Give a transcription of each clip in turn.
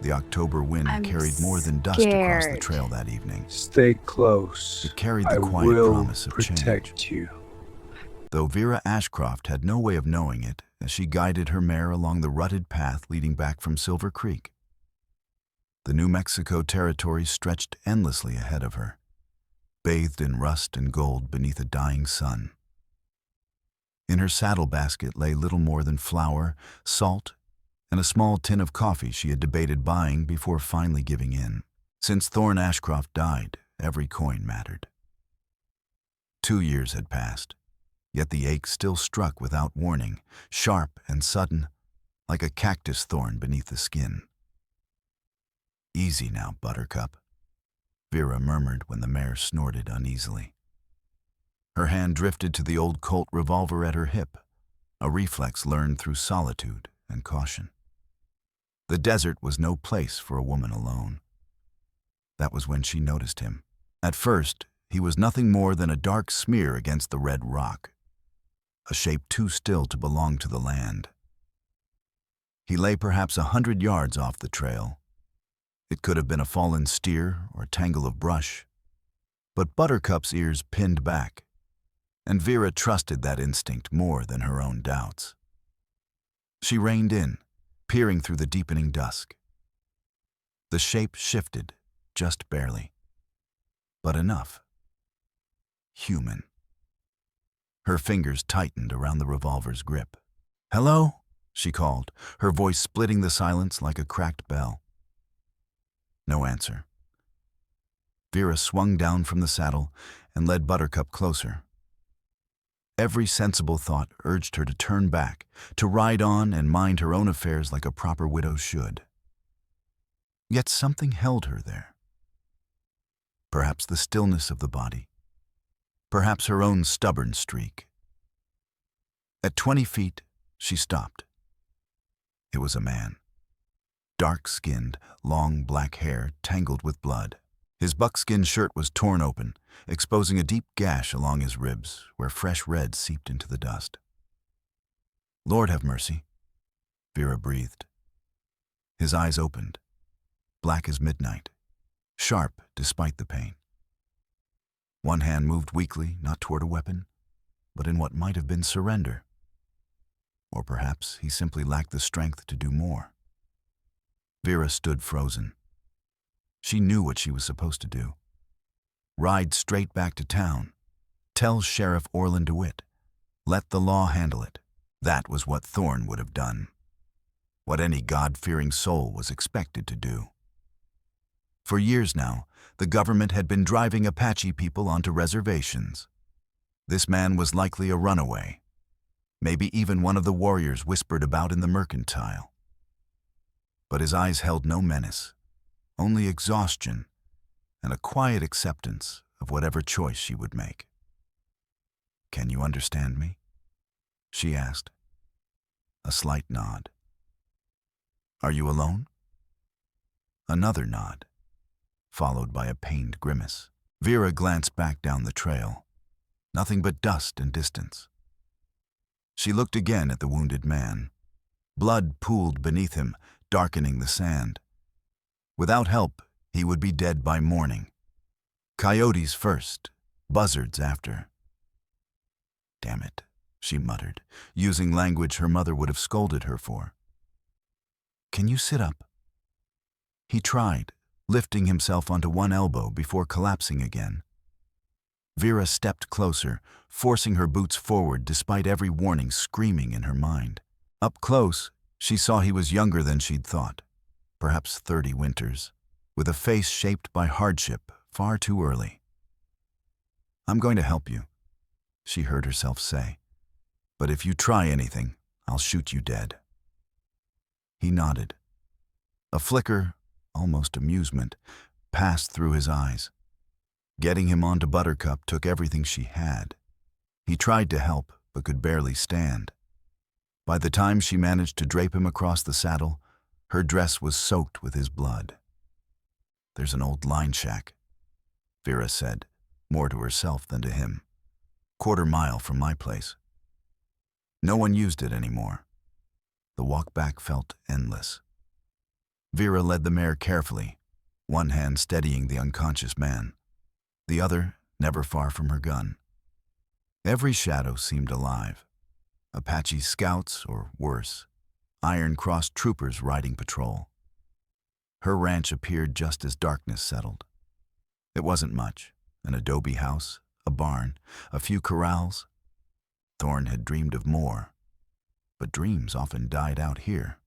The October wind I'm carried more than dust across the scared. trail that evening. Stay close. It carried I the quiet will promise of change. protect you. Though Vera Ashcroft had no way of knowing it as she guided her mare along the rutted path leading back from Silver Creek. The New Mexico territory stretched endlessly ahead of her, bathed in rust and gold beneath a dying sun. In her saddle basket lay little more than flour, salt, and a small tin of coffee she had debated buying before finally giving in. Since Thorne Ashcroft died, every coin mattered. 2 years had passed, yet the ache still struck without warning, sharp and sudden, like a cactus thorn beneath the skin. "Easy now, Buttercup," Vera murmured when the mare snorted uneasily. Her hand drifted to the old Colt revolver at her hip, a reflex learned through solitude and caution. The desert was no place for a woman alone. That was when she noticed him. At first, he was nothing more than a dark smear against the red rock, a shape too still to belong to the land. He lay perhaps 100 yards off the trail. It could have been a fallen steer or a tangle of brush, but Buttercup's ears pinned back, and Vera trusted that instinct more than her own doubts. She reined in, peering through the deepening dusk. The shape shifted, just barely, but enough. Human. Her fingers tightened around the revolver's grip. "Hello?" she called, her voice splitting the silence like a cracked bell. No answer. Vera swung down from the saddle and led Buttercup closer. Every sensible thought urged her to turn back, to ride on and mind her own affairs like a proper widow should. Yet something held her there. Perhaps the stillness of the body. Perhaps her own stubborn streak. At 20 feet, she stopped. It was a man. Dark-skinned, long black hair tangled with blood. His buckskin shirt was torn open, exposing a deep gash along his ribs where fresh red seeped into the dust. "Lord have mercy," Vera breathed. His eyes opened, black as midnight, sharp despite the pain. One hand moved weakly, not toward a weapon, but in what might have been surrender. Or perhaps he simply lacked the strength to do more. Vera stood frozen. She knew what she was supposed to do. Ride straight back to town. Tell Sheriff Orland DeWitt. Let the law handle it. That was what Thorne would have done. What any God-fearing soul was expected to do. For years now, the government had been driving Apache people onto reservations. This man was likely a runaway. Maybe even one of the warriors whispered about in the mercantile. But his eyes held no menace, only exhaustion and a quiet acceptance of whatever choice she would make. "Can you understand me?" she asked. A slight nod. "Are you alone?" Another nod, followed by a pained grimace. Vera glanced back down the trail. Nothing but dust and distance. She looked again at the wounded man. Blood pooled beneath him, darkening the sand. Without help, he would be dead by morning. Coyotes first, buzzards after. "Damn it," she muttered, using language her mother would have scolded her for. "Can you sit up?" He tried, lifting himself onto one elbow before collapsing again. Vera stepped closer, forcing her boots forward despite every warning screaming in her mind. Up close, she saw he was younger than she'd thought, perhaps 30 winters, with a face shaped by hardship far too early. "I'm going to help you," she heard herself say, "but if you try anything, I'll shoot you dead." He nodded. A flicker, almost amusement, passed through his eyes. Getting him onto Buttercup took everything she had. He tried to help, but could barely stand. By the time she managed to drape him across the saddle, her dress was soaked with his blood. "There's an old line shack," Vera said, more to herself than to him. "Quarter-mile from my place. No one used it anymore. The walk back felt endless. Vera led the mare carefully, one hand steadying the unconscious man, the other never far from her gun. Every shadow seemed alive. Apache scouts, or worse, iron-crossed troopers riding patrol. Her ranch appeared just as darkness settled. It wasn't much, an adobe house, a barn, a few corrals. Thorne had dreamed of more, but dreams often died out here.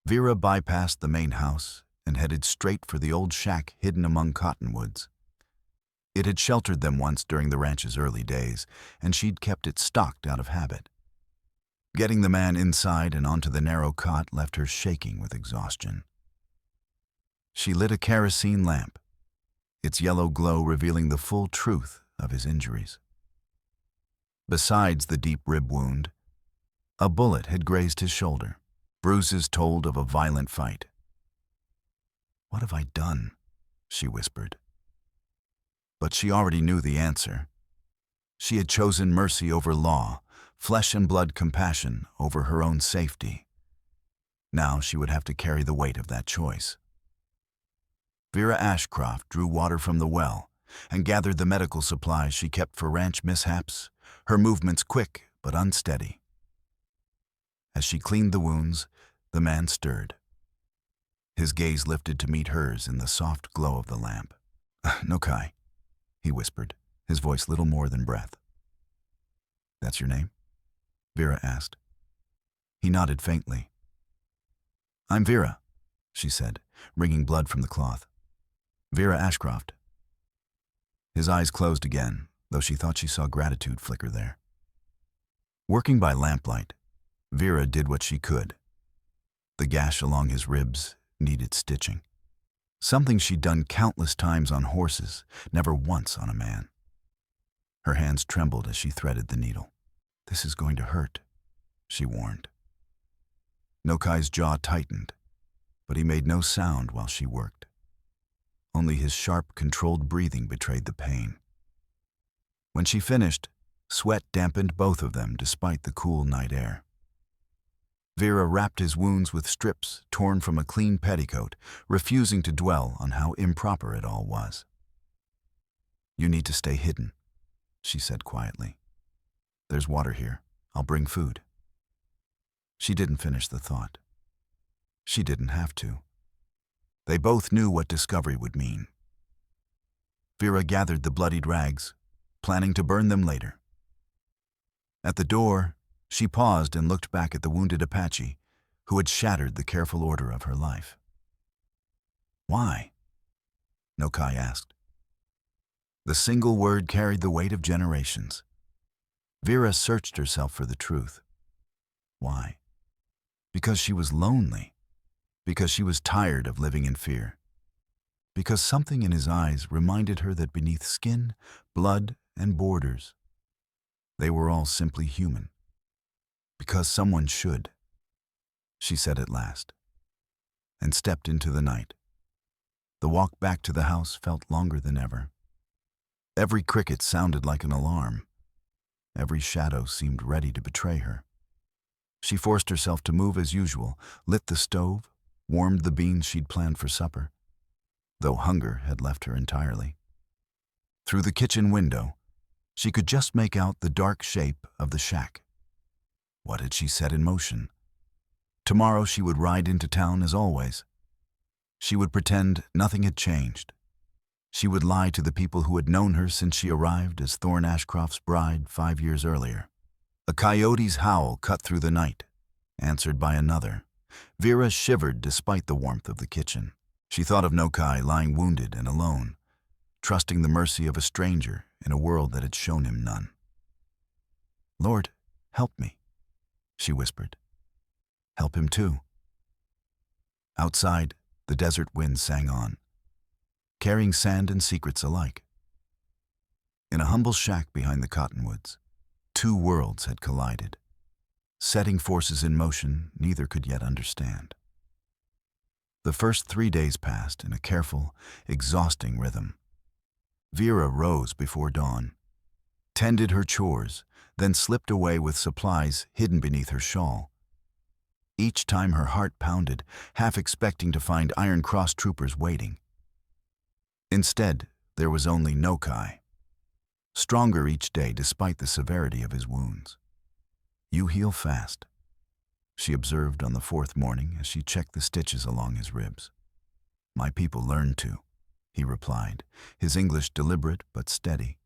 Vera bypassed the main house and headed straight for the old shack hidden among cottonwoods. It had sheltered them once during the ranch's early days, and she'd kept it stocked out of habit. Getting the man inside and onto the narrow cot left her shaking with exhaustion. She lit a kerosene lamp, its yellow glow revealing the full truth of his injuries. Besides the deep rib wound, a bullet had grazed his shoulder. Bruises told of a violent fight. "What have I done?" she whispered. But she already knew the answer. She had chosen mercy over law, flesh and blood compassion over her own safety. Now she would have to carry the weight of that choice. Vera Ashcroft drew water from the well and gathered the medical supplies she kept for ranch mishaps, her movements quick but unsteady. As she cleaned the wounds, the man stirred. His gaze lifted to meet hers in the soft glow of the lamp. "Nokai," he whispered, his voice little more than breath. "That's your name?" Vera asked. He nodded faintly. "I'm Vera," she said, wringing blood from the cloth. "Vera Ashcroft." His eyes closed again, though she thought she saw gratitude flicker there. Working by lamplight, Vera did what she could. The gash along his ribs needed stitching. Something she'd done countless times on horses, never once on a man. Her hands trembled as she threaded the needle. "This is going to hurt," she warned. Nokai's jaw tightened, but he made no sound while she worked. Only his sharp, controlled breathing betrayed the pain. When she finished, sweat dampened both of them despite the cool night air. Vera wrapped his wounds with strips torn from a clean petticoat, refusing to dwell on how improper it all was. "You need to stay hidden," she said quietly. "There's water here. I'll bring food." She didn't finish the thought. She didn't have to. They both knew what discovery would mean. Vera gathered the bloodied rags, planning to burn them later. At the door, she paused and looked back at the wounded Apache, who had shattered the careful order of her life. "Why?" Nokai asked. The single word carried the weight of generations. Vera searched herself for the truth. Why? Because she was lonely. Because she was tired of living in fear. Because something in his eyes reminded her that beneath skin, blood, and borders, they were all simply human. "Because someone should," she said at last, and stepped into the night. The walk back to the house felt longer than ever. Every cricket sounded like an alarm. Every shadow seemed ready to betray her. She forced herself to move as usual, lit the stove, warmed the beans she'd planned for supper, though hunger had left her entirely. Through the kitchen window, she could just make out the dark shape of the shack. What had she set in motion? Tomorrow she would ride into town as always. She would pretend nothing had changed. She would lie to the people who had known her since she arrived as Thorne Ashcroft's bride 5 years earlier. A coyote's howl cut through the night, answered by another. Vera shivered despite the warmth of the kitchen. She thought of Nokai lying wounded and alone, trusting the mercy of a stranger in a world that had shown him none. "Lord, help me," she whispered. "Help him too." Outside, the desert wind sang on, carrying sand and secrets alike. In a humble shack behind the cottonwoods, 2 worlds had collided, setting forces in motion neither could yet understand. The first 3 days passed in a careful, exhausting rhythm. Vera rose before dawn, tended her chores, then slipped away with supplies hidden beneath her shawl. Each time her heart pounded, half expecting to find Iron Cross troopers waiting. Instead, there was only Nokai, stronger each day despite the severity of his wounds. "You heal fast," she observed on the fourth morning as she checked the stitches along his ribs. "My people learn to," he replied, his English deliberate but steady.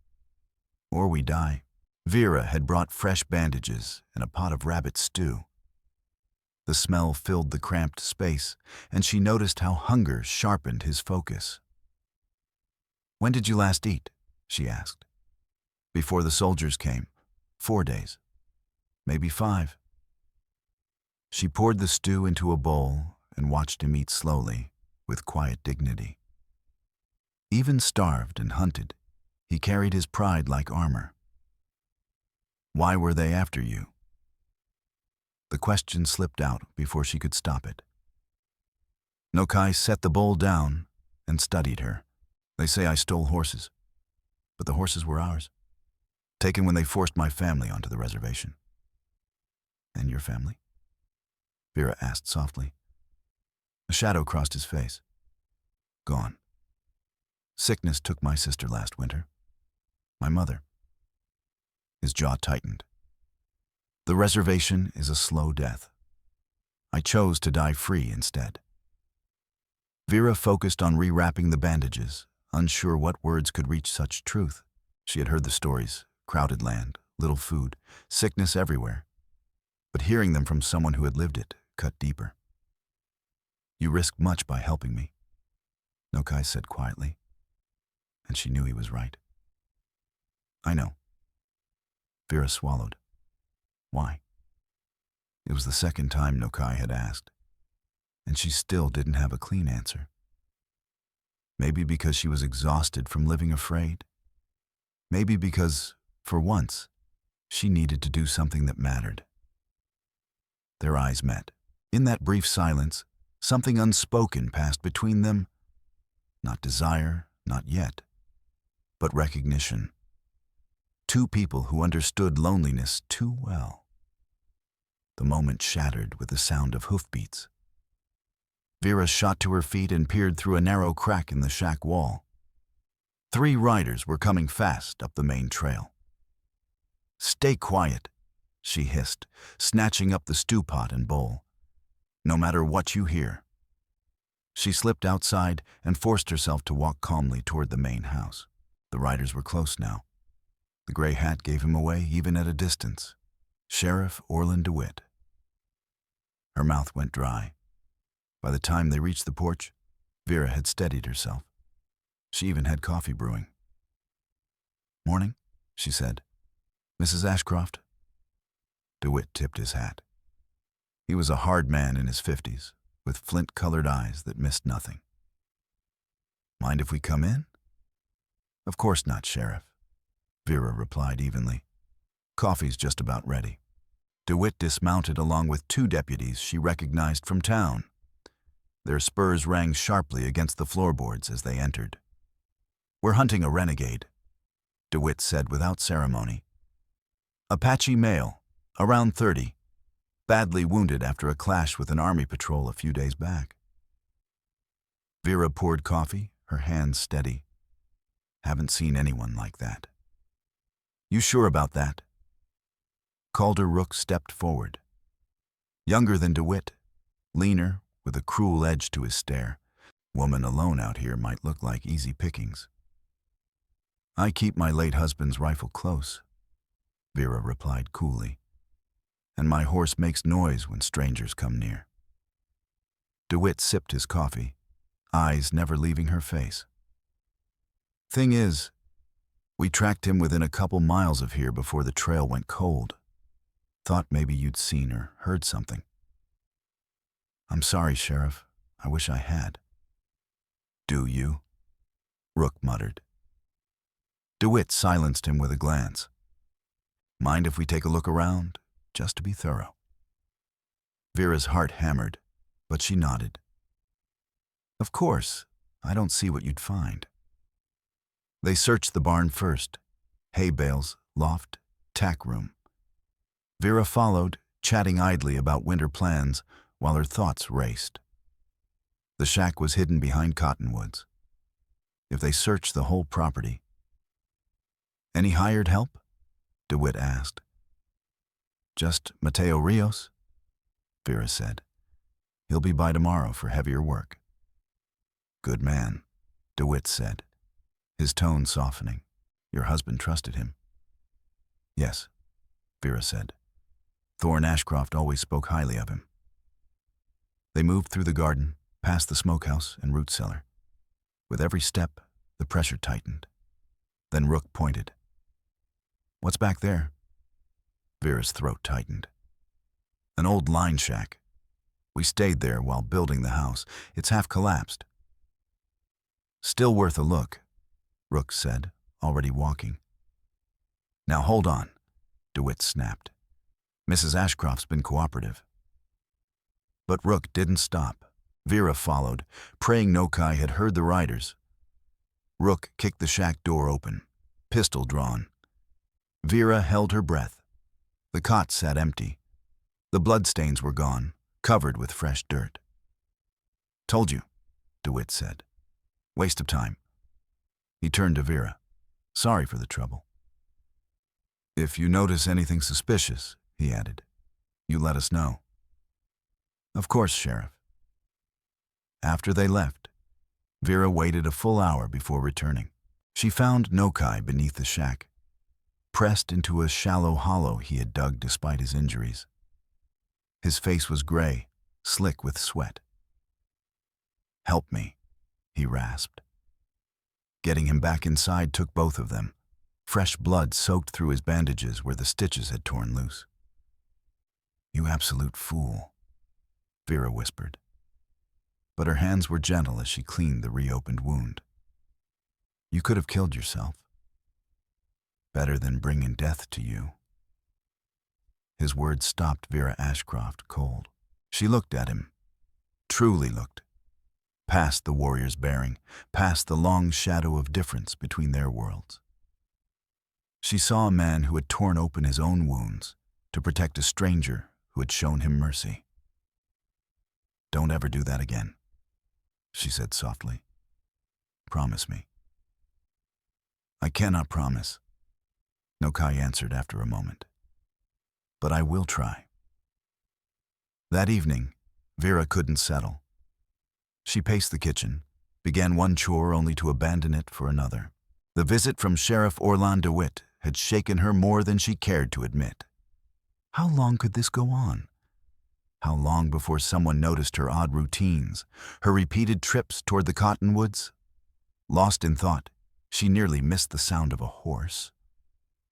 "Or we die." Vera had brought fresh bandages and a pot of rabbit stew. The smell filled the cramped space, and she noticed how hunger sharpened his focus. "When did you last eat?" she asked. "Before the soldiers came. 4 days. Maybe 5. She poured the stew into a bowl and watched him eat slowly, with quiet dignity. Even starved and hunted, he carried his pride like armor. "Why were they after you?" The question slipped out before she could stop it. Nokai set the bowl down and studied her. "They say I stole horses, but the horses were ours, taken when they forced my family onto the reservation." "And your family?" Vera asked softly. A shadow crossed his face. "Gone. Sickness took my sister last winter. My mother." His jaw tightened. "The reservation is a slow death. I chose to die free instead." Vera focused on rewrapping the bandages, unsure what words could reach such truth. She had heard the stories: crowded land, little food, sickness everywhere. But hearing them from someone who had lived it cut deeper. "You risked much by helping me," Nokai said quietly, and she knew he was right. "I know." Vera swallowed. Why? It was the second time Nokai had asked, and she still didn't have a clean answer. Maybe because she was exhausted from living afraid. Maybe because, for once, she needed to do something that mattered. Their eyes met. In that brief silence, something unspoken passed between them. Not desire, not yet, but recognition. Two people who understood loneliness too well. The moment shattered with the sound of hoofbeats. Vera shot to her feet and peered through a narrow crack in the shack wall. 3 riders were coming fast up the main trail. "Stay quiet," she hissed, snatching up the stew pot and bowl. "No matter what you hear." She slipped outside and forced herself to walk calmly toward the main house. The riders were close now. The gray hat gave him away even at a distance. Sheriff Orland DeWitt. Her mouth went dry. By the time they reached the porch, Vera had steadied herself. She even had coffee brewing. "Morning," she said. "Mrs. Ashcroft?" DeWitt tipped his hat. He was a hard man in his 50s, with flint-colored eyes that missed nothing. "Mind if we come in?" "Of course not, Sheriff," Vera replied evenly. "Coffee's just about ready." DeWitt dismounted along with 2 deputies she recognized from town. Their spurs rang sharply against the floorboards as they entered. "We're hunting a renegade," DeWitt said without ceremony. "Apache male, around 30, badly wounded after a clash with an army patrol a few days back." Vera poured coffee, her hands steady. "Haven't seen anyone like that." "You sure about that?" Calder Rook stepped forward. Younger than DeWitt, leaner, with a cruel edge to his stare. Woman alone out here might look like easy pickings. "I keep my late husband's rifle close," Vera replied coolly, "and my horse makes noise when strangers come near." DeWitt sipped his coffee, eyes never leaving her face. "Thing is, we tracked him within a couple miles of here before the trail went cold. Thought maybe you'd seen or heard something." "I'm sorry, Sheriff. I wish I had." "Do you?" Rook muttered. DeWitt silenced him with a glance. "Mind if we take a look around, just to be thorough?" Vera's heart hammered, but she nodded. "Of course, I don't see what you'd find." They searched the barn first. Hay bales, loft, tack room. Vera followed, chatting idly about winter plans, while her thoughts raced. The shack was hidden behind cottonwoods. If they searched the whole property... "Any hired help?" DeWitt asked. "Just Mateo Rios," Vera said. "He'll be by tomorrow for heavier work." "Good man," DeWitt said, his tone softening. "Your husband trusted him." "Yes," Vera said. "Thorne Ashcroft always spoke highly of him." They moved through the garden, past the smokehouse and root cellar. With every step, the pressure tightened. Then Rook pointed. "What's back there?" Vera's throat tightened. "An old line shack. We stayed there while building the house. It's half collapsed." "Still worth a look," Rook said, already walking. "Now hold on," DeWitt snapped. "Mrs. Ashcroft's been cooperative." But Rook didn't stop. Vera followed, praying Nokai had heard the riders. Rook kicked the shack door open, pistol drawn. Vera held her breath. The cot sat empty. The bloodstains were gone, covered with fresh dirt. "Told you," DeWitt said. "Waste of time." He turned to Vera. "Sorry for the trouble." "If you notice anything suspicious," he added, "you let us know." "Of course, Sheriff." After they left, Vera waited a full hour before returning. She found Nokai beneath the shack, pressed into a shallow hollow he had dug despite his injuries. His face was gray, slick with sweat. "Help me," he rasped. Getting him back inside took both of them. Fresh blood soaked through his bandages where the stitches had torn loose. "You absolute fool," Vera whispered. But her hands were gentle as she cleaned the reopened wound. "You could have killed yourself. Better than bringing death to you." His words stopped Vera Ashcroft cold. She looked at him, truly looked, past the warrior's bearing, past the long shadow of difference between their worlds. She saw a man who had torn open his own wounds to protect a stranger who had shown him mercy. "Don't ever do that again," she said softly. "Promise me." "I cannot promise," Nokai answered after a moment. "But I will try." That evening, Vera couldn't settle. She paced the kitchen, began one chore only to abandon it for another. The visit from Sheriff Orlan DeWitt had shaken her more than she cared to admit. How long could this go on? How long before someone noticed her odd routines, her repeated trips toward the cottonwoods? Lost in thought, she nearly missed the sound of a horse.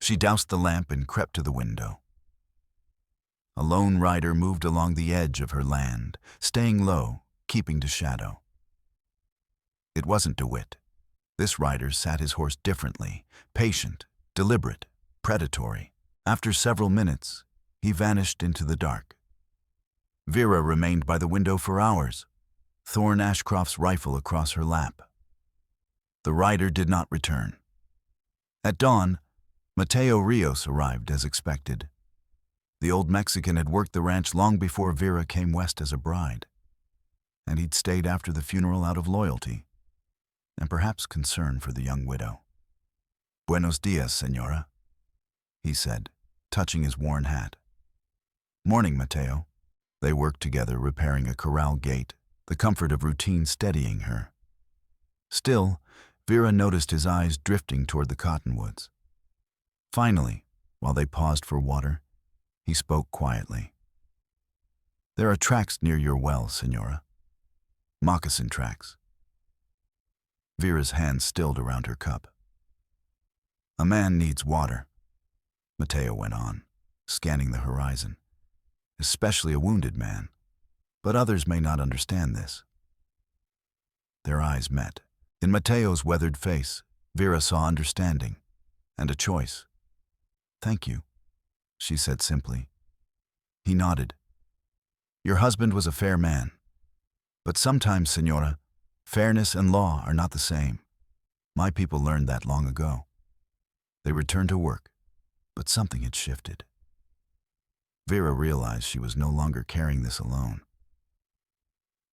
She doused the lamp and crept to the window. A lone rider moved along the edge of her land, staying low, keeping to shadow. It wasn't DeWitt. This rider sat his horse differently, patient, deliberate, predatory. After several minutes, he vanished into the dark. Vera remained by the window for hours, Thorne Ashcroft's rifle across her lap. The rider did not return. At dawn, Mateo Rios arrived as expected. The old Mexican had worked the ranch long before Vera came west as a bride, and he'd stayed after the funeral out of loyalty, and perhaps concern for the young widow. "Buenos dias, señora," he said, touching his worn hat. "Morning, Mateo." They worked together repairing a corral gate, the comfort of routine steadying her. Still, Vera noticed his eyes drifting toward the cottonwoods. Finally, while they paused for water, he spoke quietly. "There are tracks near your well, señora. Moccasin tracks." Vera's hand stilled around her cup. "A man needs water," Mateo went on, scanning the horizon. "Especially a wounded man, but others may not understand this." Their eyes met. In Mateo's weathered face, Vera saw understanding and a choice. "Thank you," she said simply. He nodded. "Your husband was a fair man. But sometimes, señora, fairness and law are not the same. My people learned that long ago." They returned to work, but something had shifted. Vera realized she was no longer carrying this alone.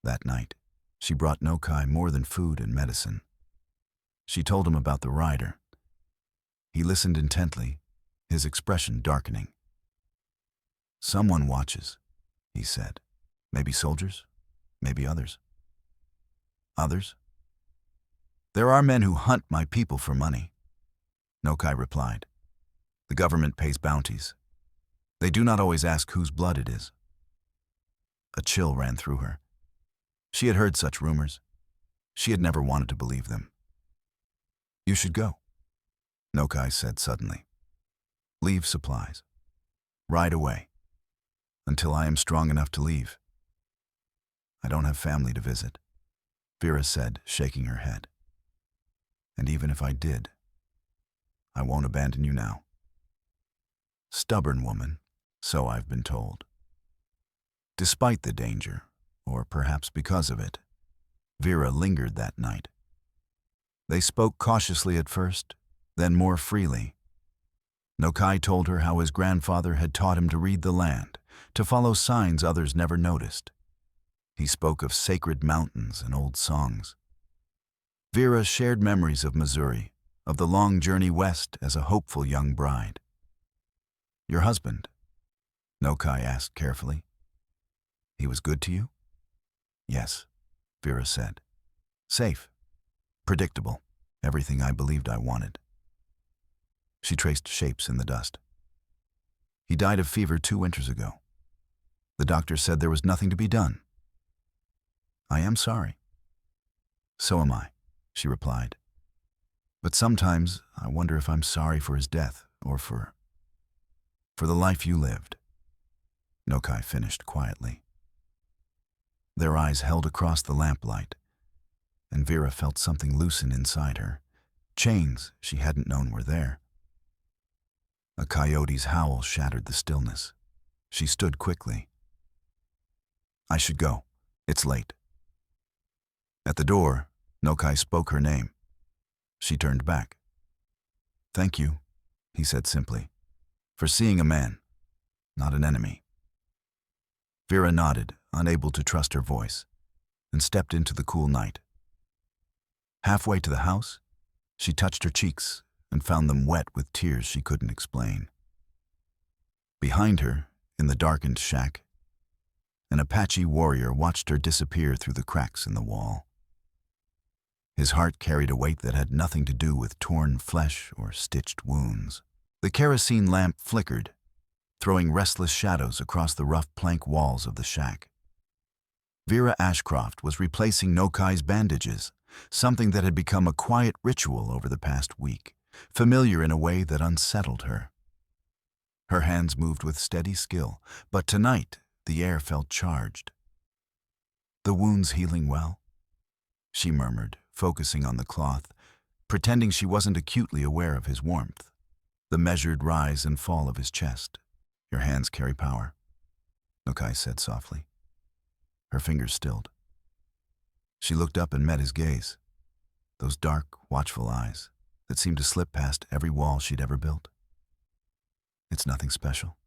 That night, she brought Nokai more than food and medicine. She told him about the rider. He listened intently, his expression darkening. "Someone watches," he said. "Maybe soldiers, maybe others." "Others?" "There are men who hunt my people for money," Nokai replied. "The government pays bounties. They do not always ask whose blood it is." A chill ran through her. She had heard such rumors. She had never wanted to believe them. "You should go," Nokai said suddenly. "Leave supplies. Ride away. Until I am strong enough to leave." "I don't have family to visit," Vera said, shaking her head. "And even if I did, I won't abandon you now." Stubborn woman, so I've been told. Despite the danger, or perhaps because of it, Vera lingered that night. They spoke cautiously at first, then more freely. Nokai told her how his grandfather had taught him to read the land, to follow signs others never noticed. He spoke of sacred mountains and old songs. Vera shared memories of Missouri, of the long journey west as a hopeful young bride. "Your husband?" Nokai asked carefully. "He was good to you?" "Yes," Vera said. "Safe. Predictable. Everything I believed I wanted." She traced shapes in the dust. "He died of fever 2 winters ago. The doctor said there was nothing to be done." "I am sorry." "So am I," she replied. "But sometimes I wonder if I'm sorry for his death or for the life you lived," Nokai finished quietly. Their eyes held across the lamplight, and Vera felt something loosen inside her, chains she hadn't known were there. A coyote's howl shattered the stillness. She stood quickly. "I should go. It's late." At the door, Nokai spoke her name. She turned back. "Thank you," he said simply, "for seeing a man, not an enemy." Vera nodded, unable to trust her voice, and stepped into the cool night. Halfway to the house, she touched her cheeks and found them wet with tears she couldn't explain. Behind her, in the darkened shack, an Apache warrior watched her disappear through the cracks in the wall. His heart carried a weight that had nothing to do with torn flesh or stitched wounds. The kerosene lamp flickered, throwing restless shadows across the rough plank walls of the shack. Vera Ashcroft was replacing Nokai's bandages, something that had become a quiet ritual over the past week, familiar in a way that unsettled her. Her hands moved with steady skill, but tonight the air felt charged. "The wound's healing well," she murmured, focusing on the cloth, pretending she wasn't acutely aware of his warmth, the measured rise and fall of his chest. "Your hands carry power," Nokai said softly. Her fingers stilled. She looked up and met his gaze, those dark, watchful eyes that seemed to slip past every wall she'd ever built. "It's nothing special,"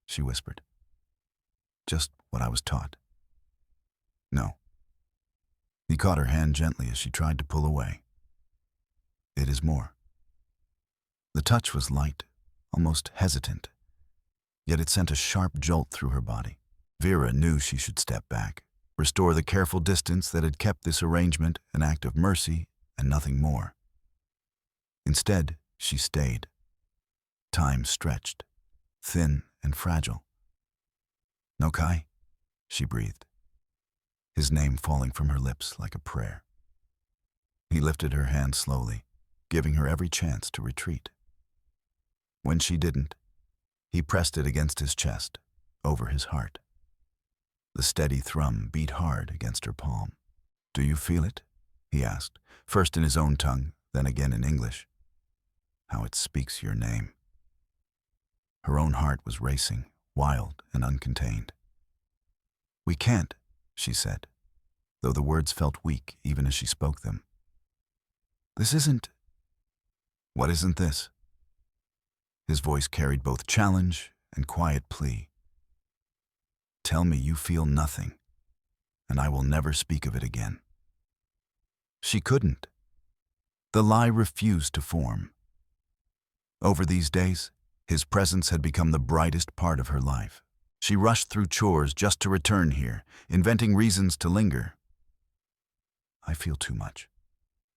she whispered. "Just what I was taught." "No." He caught her hand gently as she tried to pull away. "It is more." The touch was light, almost hesitant, yet it sent a sharp jolt through her body. Vera knew she should step back, restore the careful distance that had kept this arrangement an act of mercy and nothing more. Instead, she stayed. Time stretched, thin and fragile. "Nokai," she breathed, his name falling from her lips like a prayer. He lifted her hand slowly, giving her every chance to retreat. When she didn't, he pressed it against his chest, over his heart. The steady thrum beat hard against her palm. "Do you feel it?" he asked, first in his own tongue, then again in English. "How it speaks your name." Her own heart was racing, wild and uncontained. "We can't," she said, though the words felt weak even as she spoke them. "This isn't—" "What isn't this?" His voice carried both challenge and quiet plea. "Tell me you feel nothing." and I will never speak of it again. She couldn't. The lie refused to form. Over these days, his presence had become the brightest part of her life. She rushed through chores just to return here, inventing reasons to linger. I feel too much,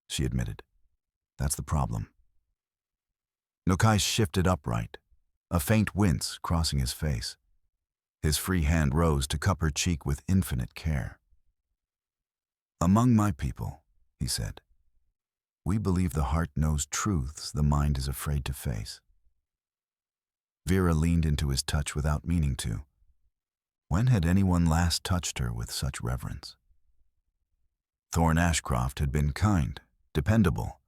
she admitted. That's the problem. Nokai shifted upright, a faint wince crossing his face. His free hand rose to cup her cheek with infinite care. Among my people, he said, we believe the heart knows truths the mind is afraid to face. Vera leaned into his touch without meaning to. When had anyone last touched her with such reverence? Thorne Ashcroft had been kind, dependable,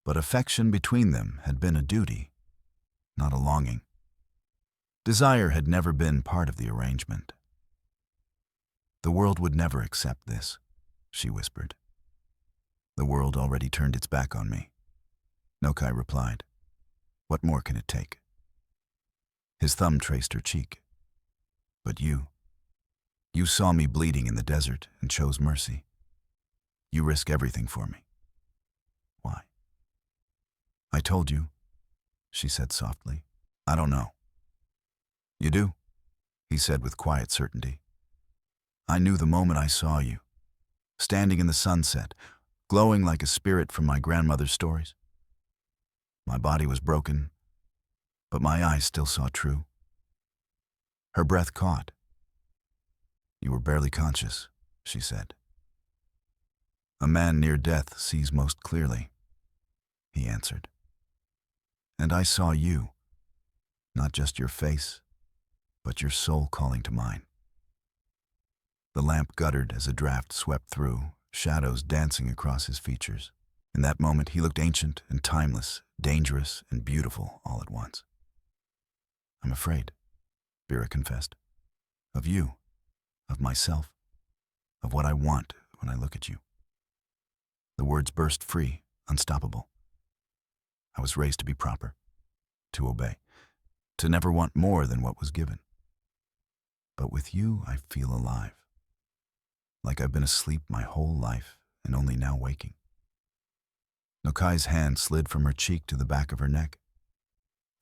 but affection between them had been a duty, not a longing. Desire had never been part of the arrangement. The world would never accept this, she whispered. The world already turned its back on me, Nokai replied. What more can it take? His thumb traced her cheek. But you saw me bleeding in the desert and chose mercy. You risk everything for me. Why? I told you, she said softly. I don't know. You do, he said with quiet certainty. I knew the moment I saw you, standing in the sunset, glowing like a spirit from my grandmother's stories. My body was broken, but my eyes still saw true. Her breath caught. You were barely conscious, she said. A man near death sees most clearly, he answered. And I saw you, not just your face, but your soul calling to mine. The lamp guttered as a draft swept through, shadows dancing across his features. In that moment, he looked ancient and timeless, dangerous and beautiful all at once. I'm afraid, Vera confessed. Of you, of myself, of what I want when I look at you. The words burst free, unstoppable. I was raised to be proper, to obey, to never want more than what was given. But with you, I feel alive. Like I've been asleep my whole life and only now waking. Nokai's hand slid from her cheek to the back of her neck,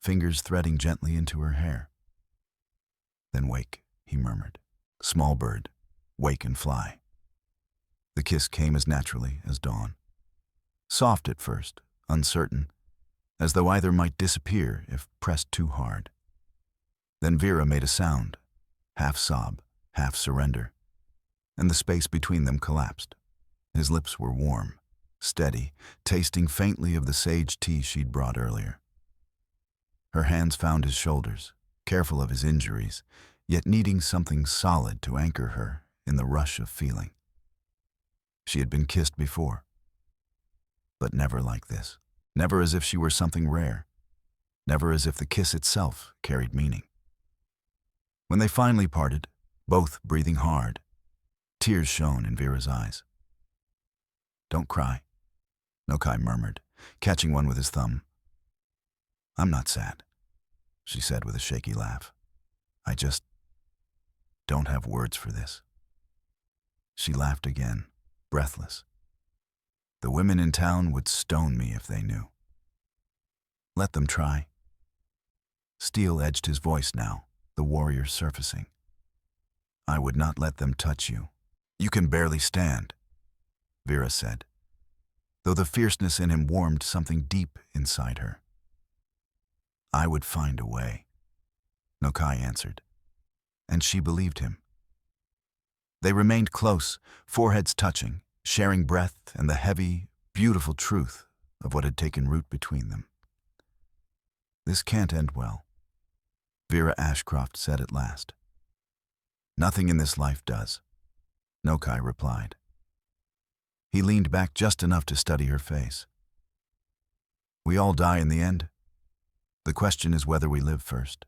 fingers threading gently into her hair. Then wake, he murmured. Small bird, wake and fly. The kiss came as naturally as dawn. Soft at first, uncertain, as though either might disappear if pressed too hard. Then Vera made a sound, half sob, half surrender, and the space between them collapsed. His lips were warm, steady, tasting faintly of the sage tea she'd brought earlier. Her hands found his shoulders, careful of his injuries, yet needing something solid to anchor her in the rush of feeling. She had been kissed before, but never like this. Never as if she were something rare. Never as if the kiss itself carried meaning. When they finally parted, both breathing hard, tears shone in Vera's eyes. Don't cry, Nokai murmured, catching one with his thumb. I'm not sad, she said with a shaky laugh. I just don't have words for this. She laughed again, breathless. The women in town would stone me if they knew. Let them try. Steel edged his voice now, the warrior surfacing. I would not let them touch you. You can barely stand, Vera said, though the fierceness in him warmed something deep inside her. I would find a way, Nokai answered, and she believed him. They remained close, foreheads touching, sharing breath and the heavy, beautiful truth of what had taken root between them. This can't end well, Vera Ashcroft said at last. Nothing in this life does, Nokai replied. He leaned back just enough to study her face. We all die in the end. The question is whether we live first.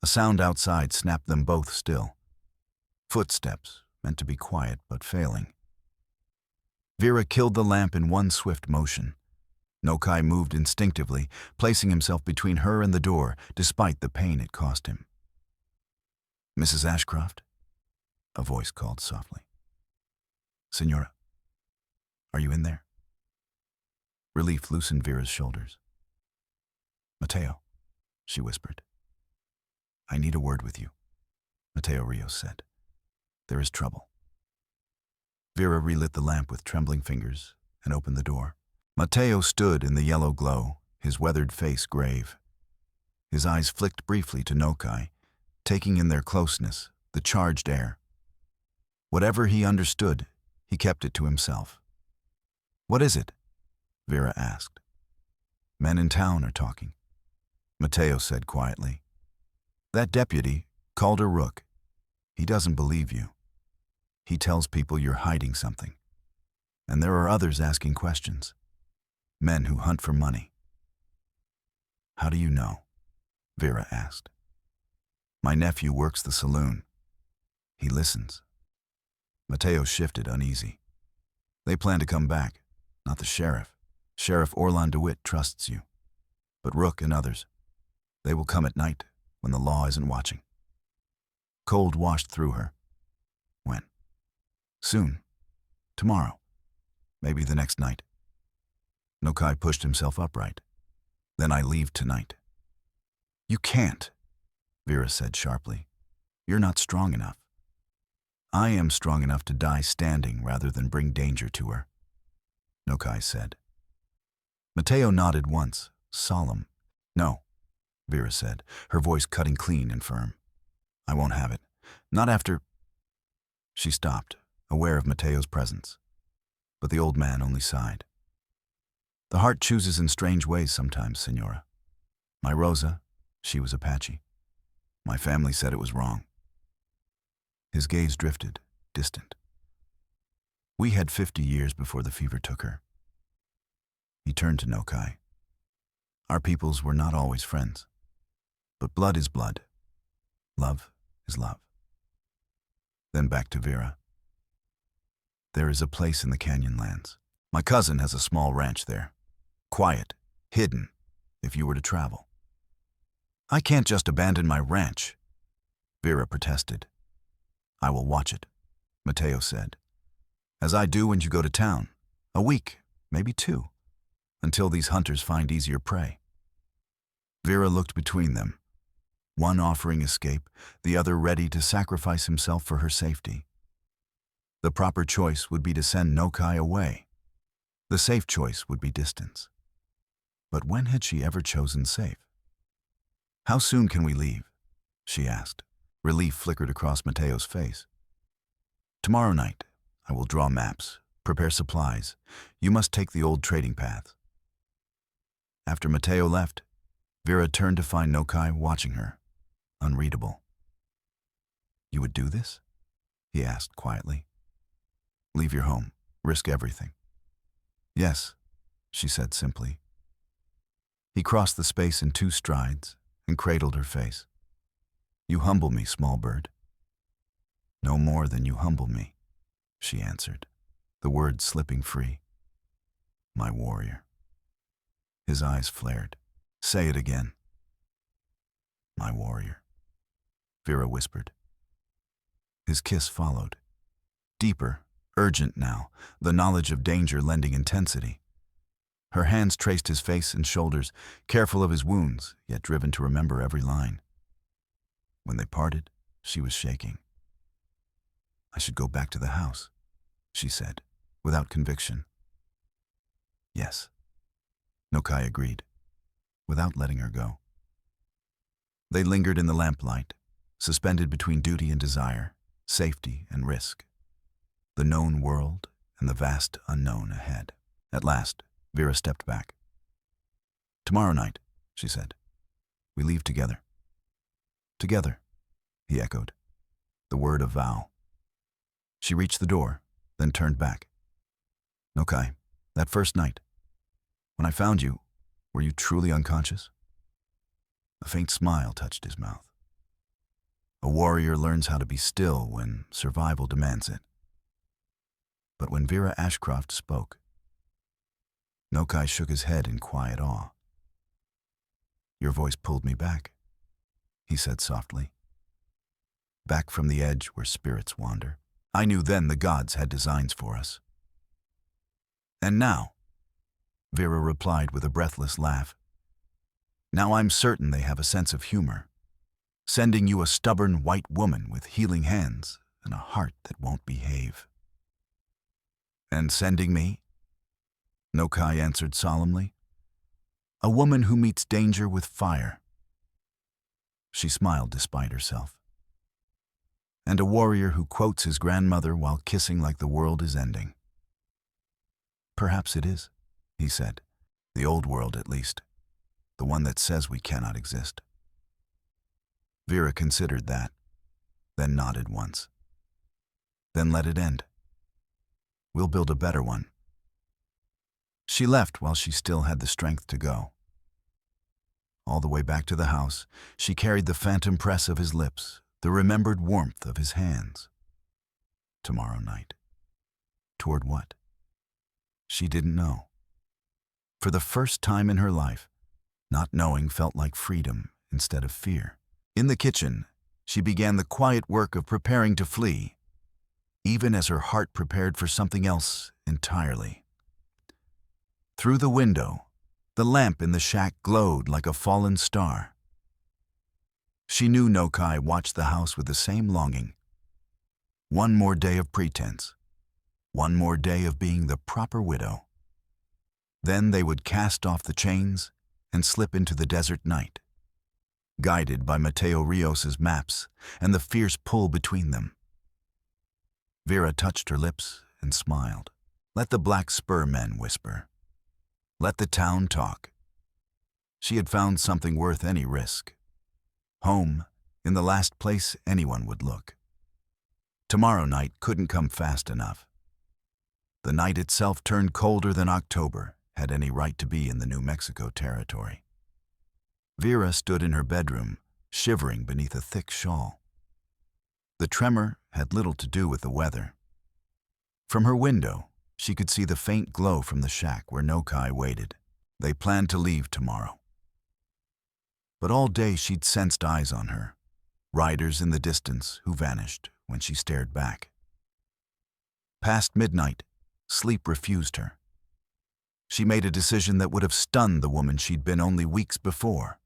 A sound outside snapped them both still. Footsteps, meant to be quiet but failing. Vera killed the lamp in one swift motion. Nokai moved instinctively, placing himself between her and the door, despite the pain it cost him. Mrs. Ashcroft? a voice called softly. Senora, are you in there? Relief loosened Vera's shoulders. Mateo, she whispered. I need a word with you, Mateo Rios said. There is trouble. Vera relit the lamp with trembling fingers and opened the door. Mateo stood in the yellow glow, his weathered face grave. His eyes flicked briefly to Nokai, taking in their closeness, the charged air. Whatever he understood, he kept it to himself. What is it? Vera asked. Men in town are talking, Mateo said quietly. That deputy, Calder Rook, he doesn't believe you. He tells people you're hiding something. And there are others asking questions. Men who hunt for money. How do you know? Vera asked. My nephew works the saloon. He listens. Mateo shifted uneasy. They plan to come back, not the sheriff. Sheriff Orlon DeWitt trusts you. But Rook and others, they will come at night when the law isn't watching. Cold washed through her. When? Soon. Tomorrow. Maybe the next night. Nokai pushed himself upright. Then I leave tonight. You can't, Vera said sharply. You're not strong enough. I am strong enough to die standing rather than bring danger to her, Nokai said. Mateo nodded once, solemn. No, Vera said, her voice cutting clean and firm. I won't have it. Not after... She stopped, aware of Mateo's presence. But the old man only sighed. The heart chooses in strange ways sometimes, Senora. My Rosa, she was Apache. My family said it was wrong. His gaze drifted, distant. We had 50 years before the fever took her. He turned to Nokai. Our peoples were not always friends. But blood is blood. Love is love. Then back to Vera. There is a place in the Canyonlands. My cousin has a small ranch there. Quiet, hidden, if you were to travel. I can't just abandon my ranch, Vera protested. I will watch it, Mateo said. As I do when you go to town. A week, maybe 2, until these hunters find easier prey. Vera looked between them, one offering escape, the other ready to sacrifice himself for her safety. The proper choice would be to send Nokai away. The safe choice would be distance. But when had she ever chosen safe? How soon can we leave? She asked. Relief flickered across Mateo's face. Tomorrow night, I will draw maps, prepare supplies. You must take the old trading paths. After Mateo left, Vera turned to find Nokai watching her, unreadable. You would do this? He asked quietly. Leave your home, risk everything. Yes, she said simply. He crossed the space in 2 strides and cradled her face. You humble me, small bird. No more than you humble me, she answered, the words slipping free. My warrior. His eyes flared. Say it again. My warrior, Vera whispered. His kiss followed. Deeper, urgent now, the knowledge of danger lending intensity. Her hands traced his face and shoulders, careful of his wounds, yet driven to remember every line. When they parted, she was shaking. I should go back to the house, she said, without conviction. Yes, Nokai agreed, without letting her go. They lingered in the lamplight, suspended between duty and desire, safety and risk, the known world and the vast unknown ahead. At last, Vera stepped back. Tomorrow night, she said, we leave together. Together, he echoed, the word of vow. She reached the door, then turned back. Nokai, that first night, when I found you, were you truly unconscious? A faint smile touched his mouth. A warrior learns how to be still when survival demands it. But when Vera Ashcroft spoke, Nokai shook his head in quiet awe. Your voice pulled me back, he said softly. back from the edge where spirits wander. I knew then the gods had designs for us. And now, Vera replied with a breathless laugh, now I'm certain they have a sense of humor, sending you a stubborn white woman with healing hands and a heart that won't behave. And sending me? Nokai answered solemnly. A woman who meets danger with fire. She smiled despite herself. And a warrior who quotes his grandmother while kissing like the world is ending. Perhaps it is, he said. The old world, at least. The one that says we cannot exist. Vera considered that, then nodded once. Then let it end. We'll build a better one. She left while she still had the strength to go. All the way back to the house, she carried the phantom press of his lips, the remembered warmth of his hands. Tomorrow night. Toward what? She didn't know. For the first time in her life, not knowing felt like freedom instead of fear. In the kitchen, she began the quiet work of preparing to flee, even as her heart prepared for something else entirely. Through the window, the lamp in the shack glowed like a fallen star. She knew Nokai watched the house with the same longing. One more day of pretense. One more day of being the proper widow. Then they would cast off the chains and slip into the desert night, guided by Mateo Rios's maps and the fierce pull between them. Vera touched her lips and smiled. Let the black spur men whisper. Let the town talk. She had found something worth any risk. Home, in the last place anyone would look. Tomorrow night couldn't come fast enough. The night itself turned colder than October had any right to be in the New Mexico territory. Vera stood in her bedroom, shivering beneath a thick shawl. The tremor had little to do with the weather. From her window, she could see the faint glow from the shack where Nokai waited. They planned to leave tomorrow. But all day she'd sensed eyes on her, riders in the distance who vanished when she stared back. Past midnight, sleep refused her. She made a decision that would have stunned the woman she'd been only weeks before.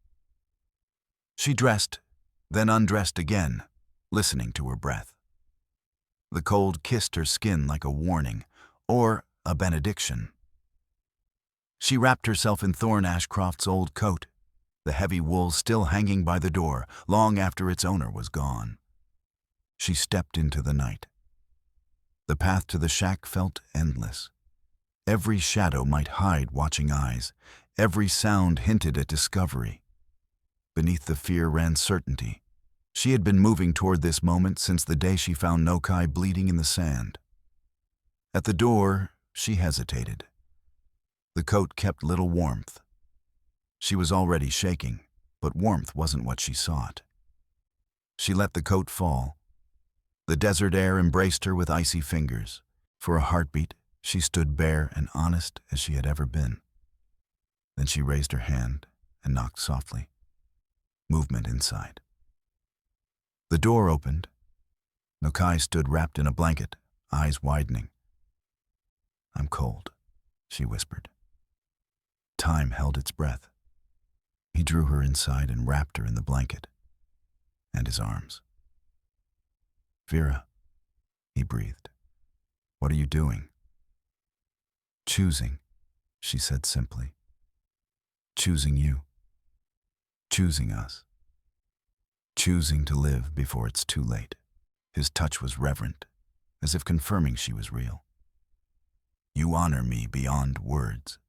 She dressed, then undressed again, listening to her breath. The cold kissed her skin like a warning, or a benediction. She wrapped herself in Thorn Ashcroft's old coat, the heavy wool still hanging by the door long after its owner was gone. She stepped into the night. The path to the shack felt endless. Every shadow might hide watching eyes. Every sound hinted at discovery. Beneath the fear ran certainty. She had been moving toward this moment since the day she found Nokai bleeding in the sand. At the door, she hesitated. The coat kept little warmth. She was already shaking, but warmth wasn't what she sought. She let the coat fall. The desert air embraced her with icy fingers. For a heartbeat, she stood bare and honest as she had ever been. Then she raised her hand and knocked softly. Movement inside. The door opened. Nokai stood wrapped in a blanket, eyes widening. I'm cold, she whispered. Time held its breath. He drew her inside and wrapped her in the blanket and his arms. Vera, he breathed. What are you doing? Choosing, she said simply. Choosing you. Choosing us. Choosing to live before it's too late. His touch was reverent, as if confirming she was real. You honor me beyond words.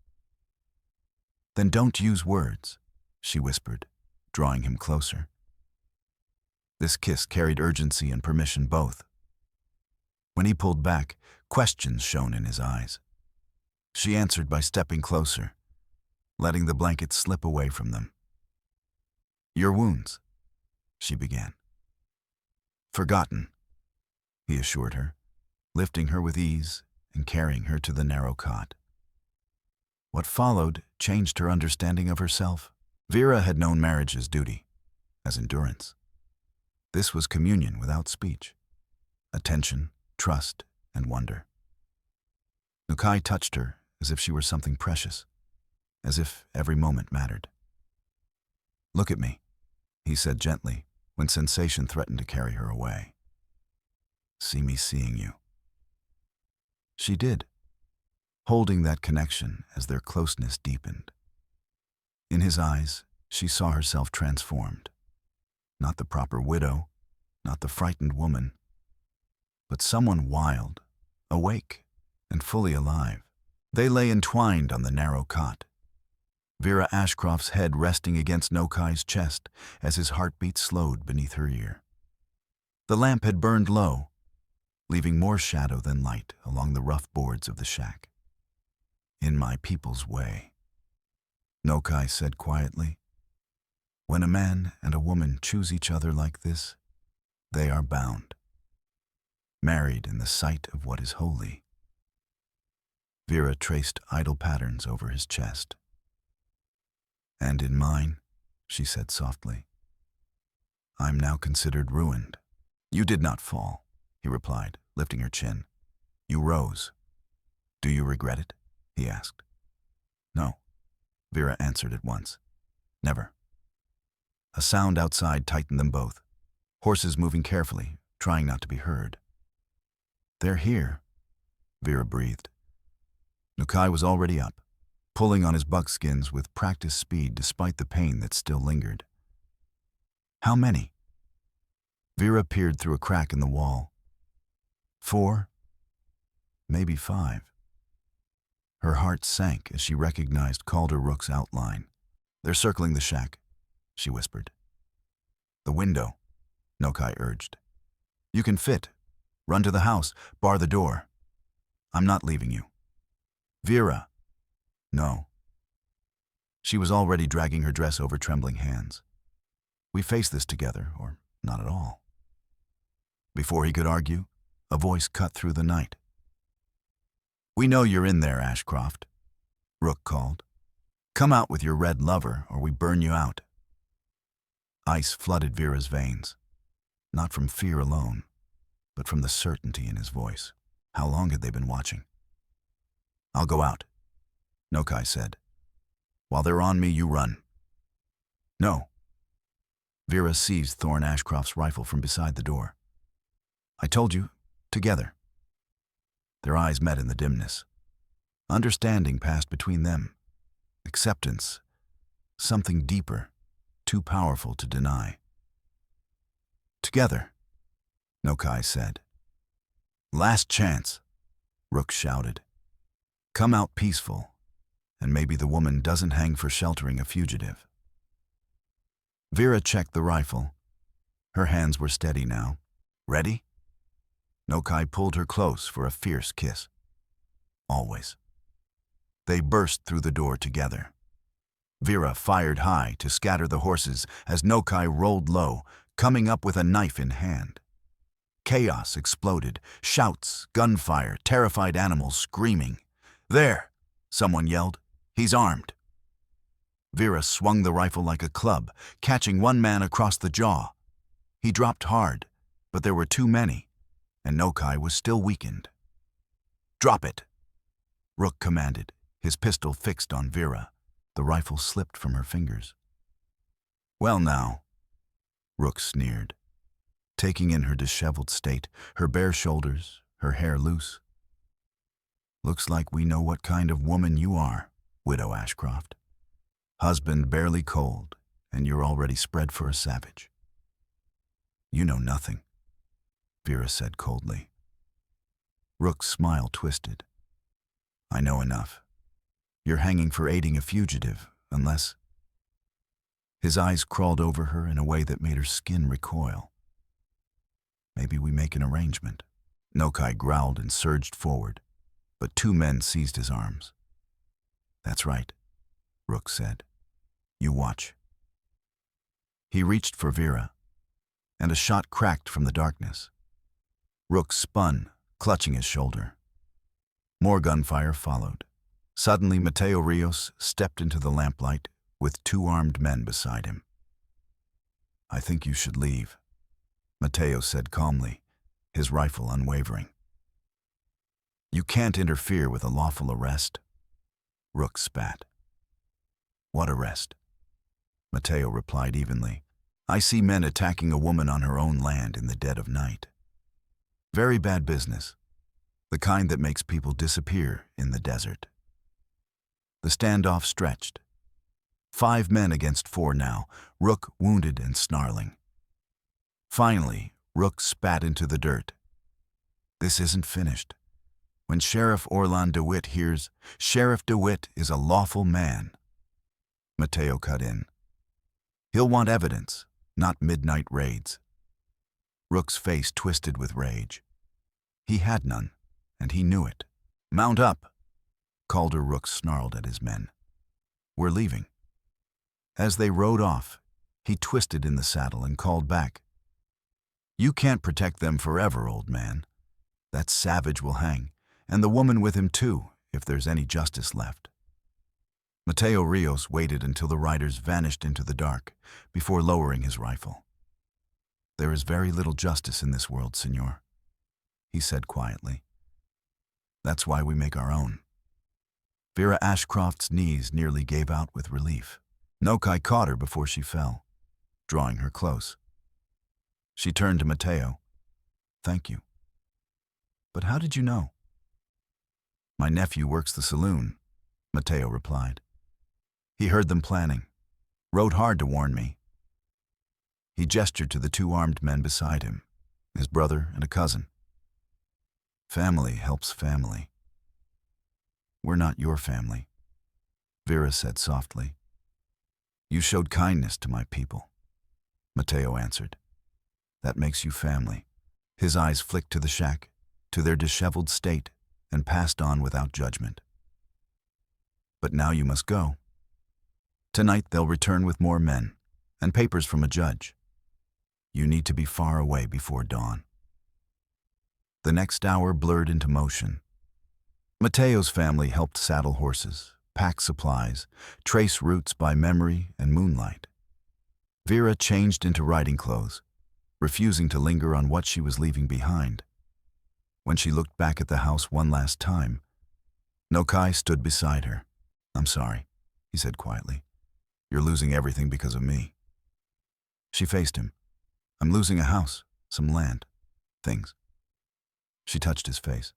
Then don't use words, she whispered, drawing him closer. This kiss carried urgency and permission both. When he pulled back, questions shone in his eyes. She answered by stepping closer, letting the blanket slip away from them. Your wounds, she began. Forgotten, he assured her, lifting her with ease and carrying her to the narrow cot. What followed changed her understanding of herself. Vera had known marriage as duty, as endurance. This was communion without speech. Attention, trust, and wonder. Nukai touched her as if she were something precious, as if every moment mattered. "Look at me," he said gently, when sensation threatened to carry her away. "See me seeing you." She did, holding that connection as their closeness deepened. In his eyes, she saw herself transformed. Not the proper widow, not the frightened woman, but someone wild, awake, and fully alive. They lay entwined on the narrow cot, Vera Ashcroft's head resting against Nokai's chest as his heartbeat slowed beneath her ear. The lamp had burned low, leaving more shadow than light along the rough boards of the shack. "In my people's way," Nokai said quietly. "When a man and a woman choose each other like this, they are bound, married in the sight of what is holy." Vera traced idle patterns over his chest. "And in mine," she said softly. "I'm now considered ruined." "You did not fall," he replied, lifting her chin. "You rose. Do you regret it?" he asked. "No," Vera answered at once. "Never." A sound outside tightened them both, horses moving carefully, trying not to be heard. "They're here," Vera breathed. Nukai was already up, pulling on his buckskins with practiced speed despite the pain that still lingered. "How many?" Vera peered through a crack in the wall. 4, maybe 5. Her heart sank as she recognized Calder Rook's outline. "They're circling the shack," she whispered. "The window," Nokai urged. "You can fit. Run to the house, bar the door. I'm not leaving you." "Vera." "No." She was already dragging her dress over trembling hands. "We face this together, or not at all." Before he could argue, a voice cut through the night. "We know you're in there, Ashcroft," Rook called. "Come out with your red lover, or we burn you out." Ice flooded Vera's veins, not from fear alone, but from the certainty in his voice. How long had they been watching? "I'll go out," Nokai said. "While they're on me, you run." "No." Vera seized Thorne Ashcroft's rifle from beside the door. "I told you, together." Their eyes met in the dimness. Understanding passed between them. Acceptance, something deeper, too powerful to deny. "Together," Nokai said. "Last chance," Rook shouted. "Come out peaceful, and maybe the woman doesn't hang for sheltering a fugitive." Vera checked the rifle. Her hands were steady now. "Ready?" Nokai pulled her close for a fierce kiss. "Always." They burst through the door together. Vera fired high to scatter the horses as Nokai rolled low, coming up with a knife in hand. Chaos exploded, shouts, gunfire, terrified animals screaming. "There!" someone yelled. "He's armed." Vera swung the rifle like a club, catching one man across the jaw. He dropped hard, but there were too many, and Nokai was still weakened. "Drop it," Rook commanded, his pistol fixed on Vera. The rifle slipped from her fingers. "Well now," Rook sneered, taking in her disheveled state, her bare shoulders, her hair loose. "Looks like we know what kind of woman you are, Widow Ashcroft. Husband barely cold, and you're already spread for a savage." "You know nothing," Vera said coldly. Rook's smile twisted. "I know enough. You're hanging for aiding a fugitive, unless..." His eyes crawled over her in a way that made her skin recoil. "Maybe we make an arrangement." Nokai growled and surged forward, but 2 men seized his arms. "That's right," Rook said. "You watch." He reached for Vera, and a shot cracked from the darkness. Rook spun, clutching his shoulder. More gunfire followed. Suddenly, Mateo Rios stepped into the lamplight with 2 armed men beside him. "I think you should leave," Mateo said calmly, his rifle unwavering. You can't interfere with a lawful arrest. Rook spat. What arrest? Mateo replied evenly. I see men attacking a woman on her own land in the dead of night. Very bad business. The kind that makes people disappear in the desert. The standoff stretched. 5 men against 4 now, Rook wounded and snarling. Finally, Rook spat into the dirt. This isn't finished. When Sheriff Orland DeWitt hears, Sheriff DeWitt is a lawful man. Mateo cut in. He'll want evidence, not midnight raids. Rook's face twisted with rage. He had none, and he knew it. Mount up! Calder Rook snarled at his men. We're leaving. As they rode off, he twisted in the saddle and called back. You can't protect them forever, old man. That savage will hang, and the woman with him too, if there's any justice left. Mateo Rios waited until the riders vanished into the dark before lowering his rifle. There is very little justice in this world, senor, he said quietly. That's why we make our own. Vera Ashcroft's knees nearly gave out with relief. Nokai caught her before she fell, drawing her close. She turned to Mateo. Thank you. But how did you know? My nephew works the saloon, Mateo replied. He heard them planning, rode hard to warn me. He gestured to the 2 armed men beside him, his brother and a cousin. Family helps family. We're not your family, Vera said softly. You showed kindness to my people, Mateo answered. That makes you family. His eyes flicked to the shack, to their disheveled state, and passed on without judgment. But now you must go. Tonight they'll return with more men, and papers from a judge. You need to be far away before dawn. The next hour blurred into motion. Mateo's family helped saddle horses, pack supplies, trace routes by memory and moonlight. Vera changed into riding clothes, refusing to linger on what she was leaving behind. When she looked back at the house one last time, Nokai stood beside her. I'm sorry, he said quietly. You're losing everything because of me. She faced him. I'm losing a house, some land, things. She touched his face.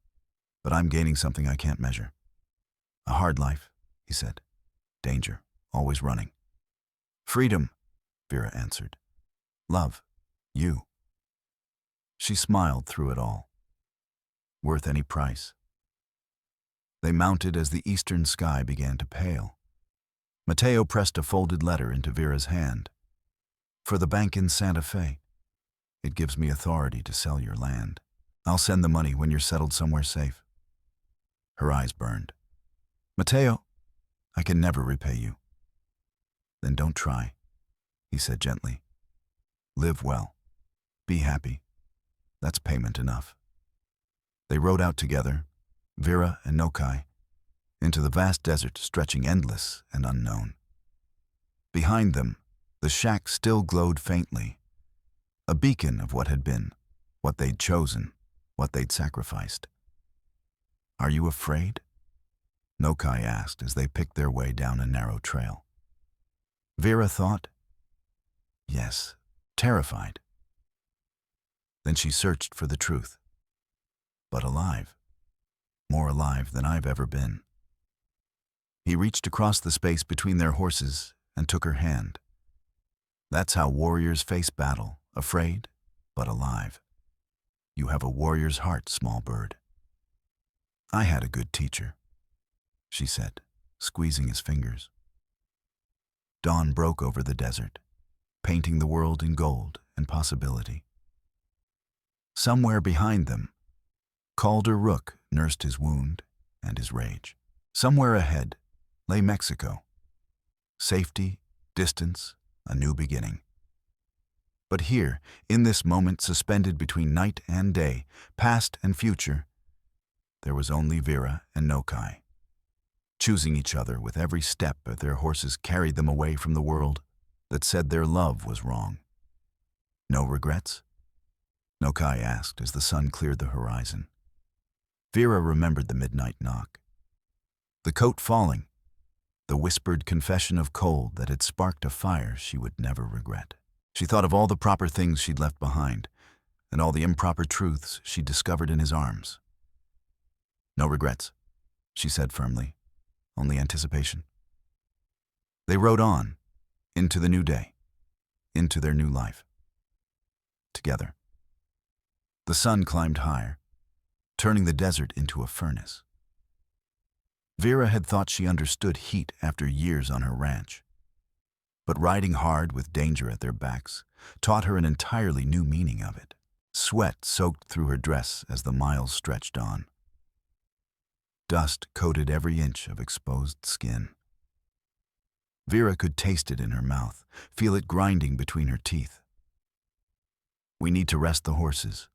But I'm gaining something I can't measure. A hard life, he said. Danger, always running. Freedom, Vera answered. Love, you. She smiled through it all. Worth any price. They mounted as the eastern sky began to pale. Mateo pressed a folded letter into Vera's hand. For the bank in Santa Fe. It gives me authority to sell your land. I'll send the money when you're settled somewhere safe. Her eyes burned. Mateo, I can never repay you. Then don't try, he said gently. Live well. Be happy. That's payment enough. They rode out together, Vera and Nokai, into the vast desert stretching endless and unknown. Behind them, the shack still glowed faintly, a beacon of what had been, what they'd chosen, what they'd sacrificed. Are you afraid? Nokai asked as they picked their way down a narrow trail. Vera thought, yes, terrified. Then she searched for the truth. But alive, more alive than I've ever been. He reached across the space between their horses and took her hand. That's how warriors face battle, afraid, but alive. You have a warrior's heart, small bird. I had a good teacher, she said, squeezing his fingers. Dawn broke over the desert, painting the world in gold and possibility. Somewhere behind them, Calder Rook nursed his wound and his rage. Somewhere ahead lay Mexico. Safety, distance, a new beginning. But here, in this moment suspended between night and day, past and future, there was only Vera and Nokai, choosing each other with every step as their horses carried them away from the world that said their love was wrong. No regrets, Nokai asked as the sun cleared the horizon. Vera remembered the midnight knock. The coat falling, the whispered confession of cold that had sparked a fire she would never regret. She thought of all the proper things she'd left behind, and all the improper truths she'd discovered in his arms. "No regrets," she said firmly. "Only anticipation." They rode on, into the new day, into their new life. Together. The sun climbed higher, turning the desert into a furnace. Vera had thought she understood heat after years on her ranch. But riding hard with danger at their backs taught her an entirely new meaning of it. Sweat soaked through her dress as the miles stretched on. Dust coated every inch of exposed skin. Vera could taste it in her mouth, feel it grinding between her teeth. "We need to rest the horses,"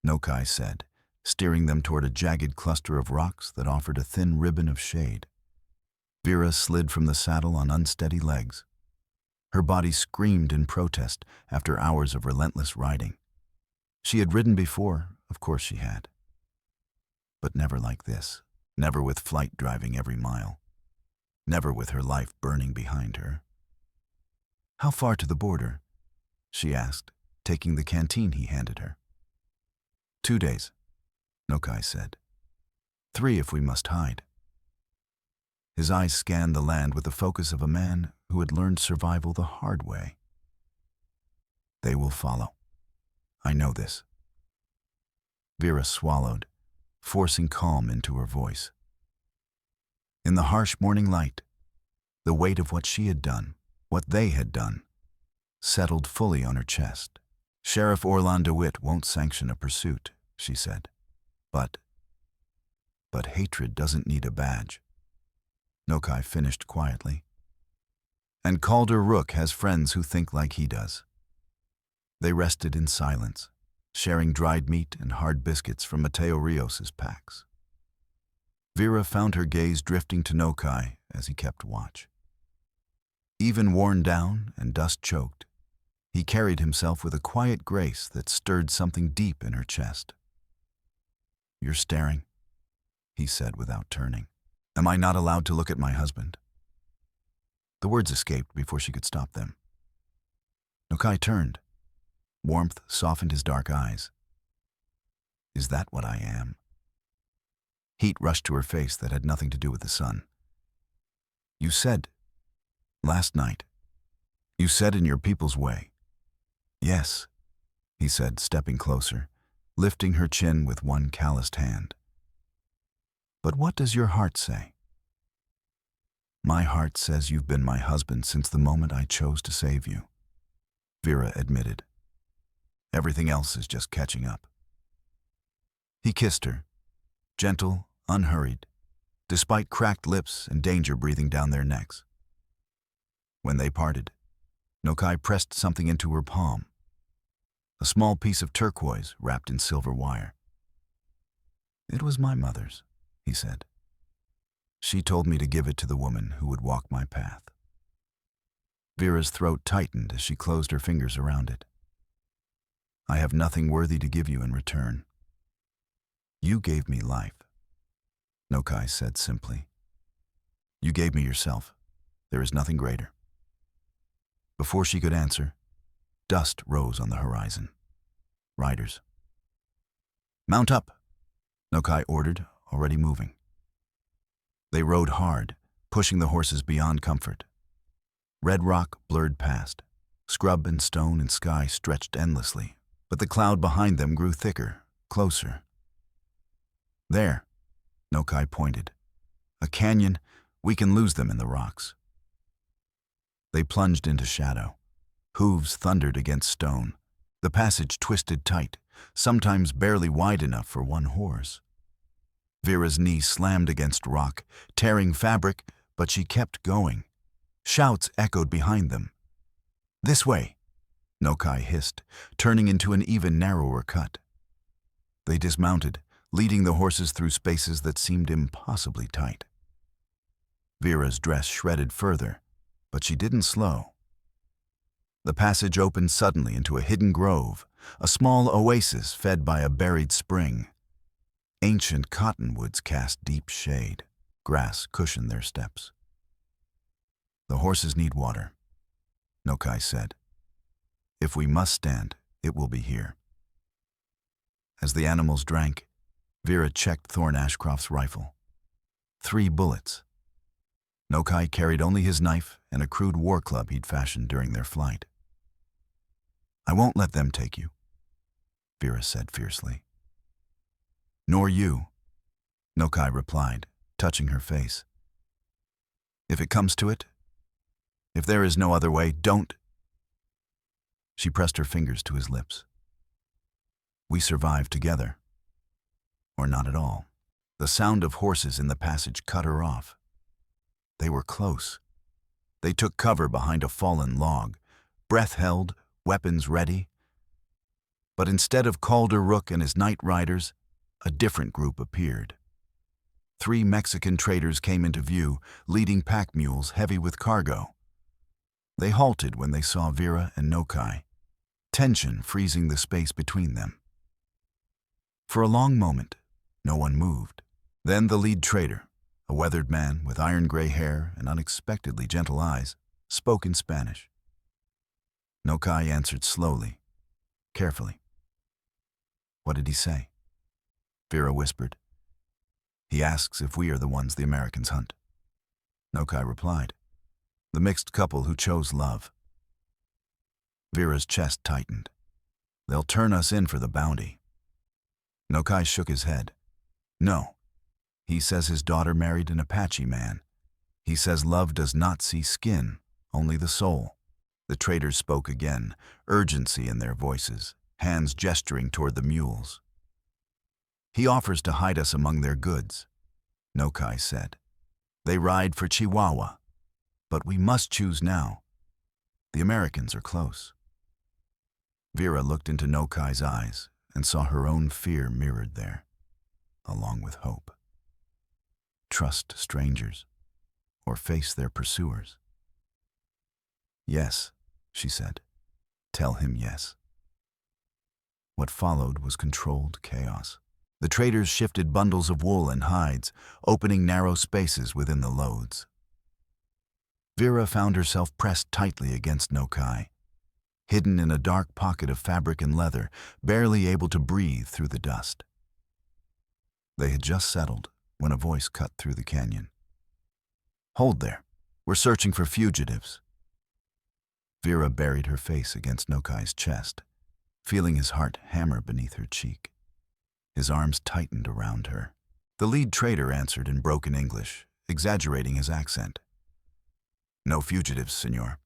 Nokai said, steering them toward a jagged cluster of rocks that offered a thin ribbon of shade. Vera slid from the saddle on unsteady legs. Her body screamed in protest after hours of relentless riding. She had ridden before, of course she had. But never like this, never with flight driving every mile, never with her life burning behind her. "How far to the border?" she asked, taking the canteen he handed her. 2 days, Nokai said. 3 if we must hide. His eyes scanned the land with the focus of a man who had learned survival the hard way. "They will follow. I know this." Vera swallowed, forcing calm into her voice. In the harsh morning light, the weight of what she had done, what they had done, settled fully on her chest. "Sheriff Orlon DeWitt won't sanction a pursuit," she said. But hatred doesn't need a badge," Nokai finished quietly. "And Calder Rook has friends who think like he does." They rested in silence, sharing dried meat and hard biscuits from Mateo Rios's packs. Vera found her gaze drifting to Nokai as he kept watch. Even worn down and dust-choked, he carried himself with a quiet grace that stirred something deep in her chest. "You're staring," he said without turning. "Am I not allowed to look at my husband?" The words escaped before she could stop them. Nokai turned. Warmth softened his dark eyes. "Is that what I am?" Heat rushed to her face that had nothing to do with the sun. "You said, last night, you said in your people's way." "Yes," he said, stepping closer, lifting her chin with one calloused hand. "But what does your heart say?" "My heart says you've been my husband since the moment I chose to save you," Vera admitted. "Everything else is just catching up." He kissed her, gentle, unhurried, despite cracked lips and danger breathing down their necks. When they parted, Nokai pressed something into her palm, a small piece of turquoise wrapped in silver wire. "It was my mother's," he said. "She told me to give it to the woman who would walk my path." Vera's throat tightened as she closed her fingers around it. "I have nothing worthy to give you in return. You gave me life," Nokai said simply. "You gave me yourself. There is nothing greater." Before she could answer, dust rose on the horizon. Riders. "Mount up," Nokai ordered, already moving. They rode hard, pushing the horses beyond comfort. Red rock blurred past. Scrub and stone and sky stretched endlessly, but the cloud behind them grew thicker, closer. "There," Nokai pointed. "A canyon, we can lose them in the rocks." They plunged into shadow. Hooves thundered against stone. The passage twisted tight, sometimes barely wide enough for one horse. Vera's knee slammed against rock, tearing fabric, but she kept going. Shouts echoed behind them. "This way," Nokai hissed, turning into an even narrower cut. They dismounted, leading the horses through spaces that seemed impossibly tight. Vera's dress shredded further, but she didn't slow. The passage opened suddenly into a hidden grove, a small oasis fed by a buried spring. Ancient cottonwoods cast deep shade. Grass cushioned their steps. "The horses need water," Nokai said. "If we must stand, it will be here." As the animals drank, Vera checked Thorn Ashcroft's rifle. 3 bullets. Nokai carried only his knife and a crude war club he'd fashioned during their flight. "I won't let them take you," Vera said fiercely. "Nor you," Nokai replied, touching her face. "If it comes to it, if there is no other way, don't." She pressed her fingers to his lips. "We survive together. Or not at all." The sound of horses in the passage cut her off. They were close. They took cover behind a fallen log, breath held, weapons ready. But instead of Calder Rook and his night riders, a different group appeared. 3 Mexican traders came into view, leading pack mules heavy with cargo. They halted when they saw Vera and Nokai, tension freezing the space between them. For a long moment, no one moved. Then the lead trader, a weathered man with iron-gray hair and unexpectedly gentle eyes, spoke in Spanish. Nokai answered slowly, carefully. "What did he say?" Vera whispered. "He asks if we are the ones the Americans hunt." Nokai replied, "The mixed couple who chose love." Vera's chest tightened. "They'll turn us in for the bounty." Nokai shook his head. "No. He says his daughter married an Apache man. He says love does not see skin, only the soul." The traders spoke again, urgency in their voices, hands gesturing toward the mules. "He offers to hide us among their goods," Nokai said. "They ride for Chihuahua. But we must choose now. The Americans are close." Vera looked into Nokai's eyes and saw her own fear mirrored there, along with hope. Trust strangers, or face their pursuers. "Yes," she said. "Tell him yes." What followed was controlled chaos. The traders shifted bundles of wool and hides, opening narrow spaces within the loads. Vera found herself pressed tightly against Nokai, hidden in a dark pocket of fabric and leather, barely able to breathe through the dust. They had just settled when a voice cut through the canyon. "Hold there. We're searching for fugitives." Vera buried her face against Nokai's chest, feeling his heart hammer beneath her cheek. His arms tightened around her. The lead trader answered in broken English, exaggerating his accent. "No fugitives, senor.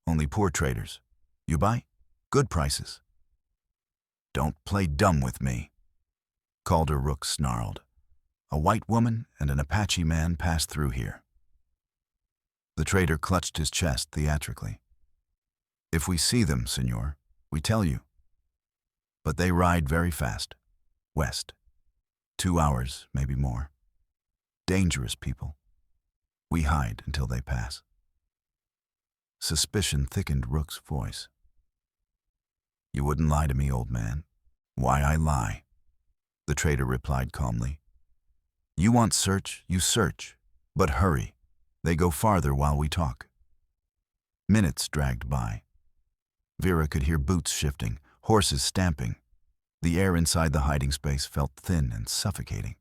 Only poor traders. You buy? Good prices." "Don't play dumb with me," Calder Rook snarled. "A white woman and an Apache man passed through here." The trader clutched his chest theatrically. "If we see them, senor, we tell you. But they ride very fast. West. 2 hours, maybe more. Dangerous people. We hide until they pass." Suspicion thickened Rook's voice. "You wouldn't lie to me, old man." "Why I lie?" The trader replied calmly. "You want search, you search. But hurry. They go farther while we talk." Minutes dragged by. Vera could hear boots shifting, horses stamping. The air inside the hiding space felt thin and suffocating.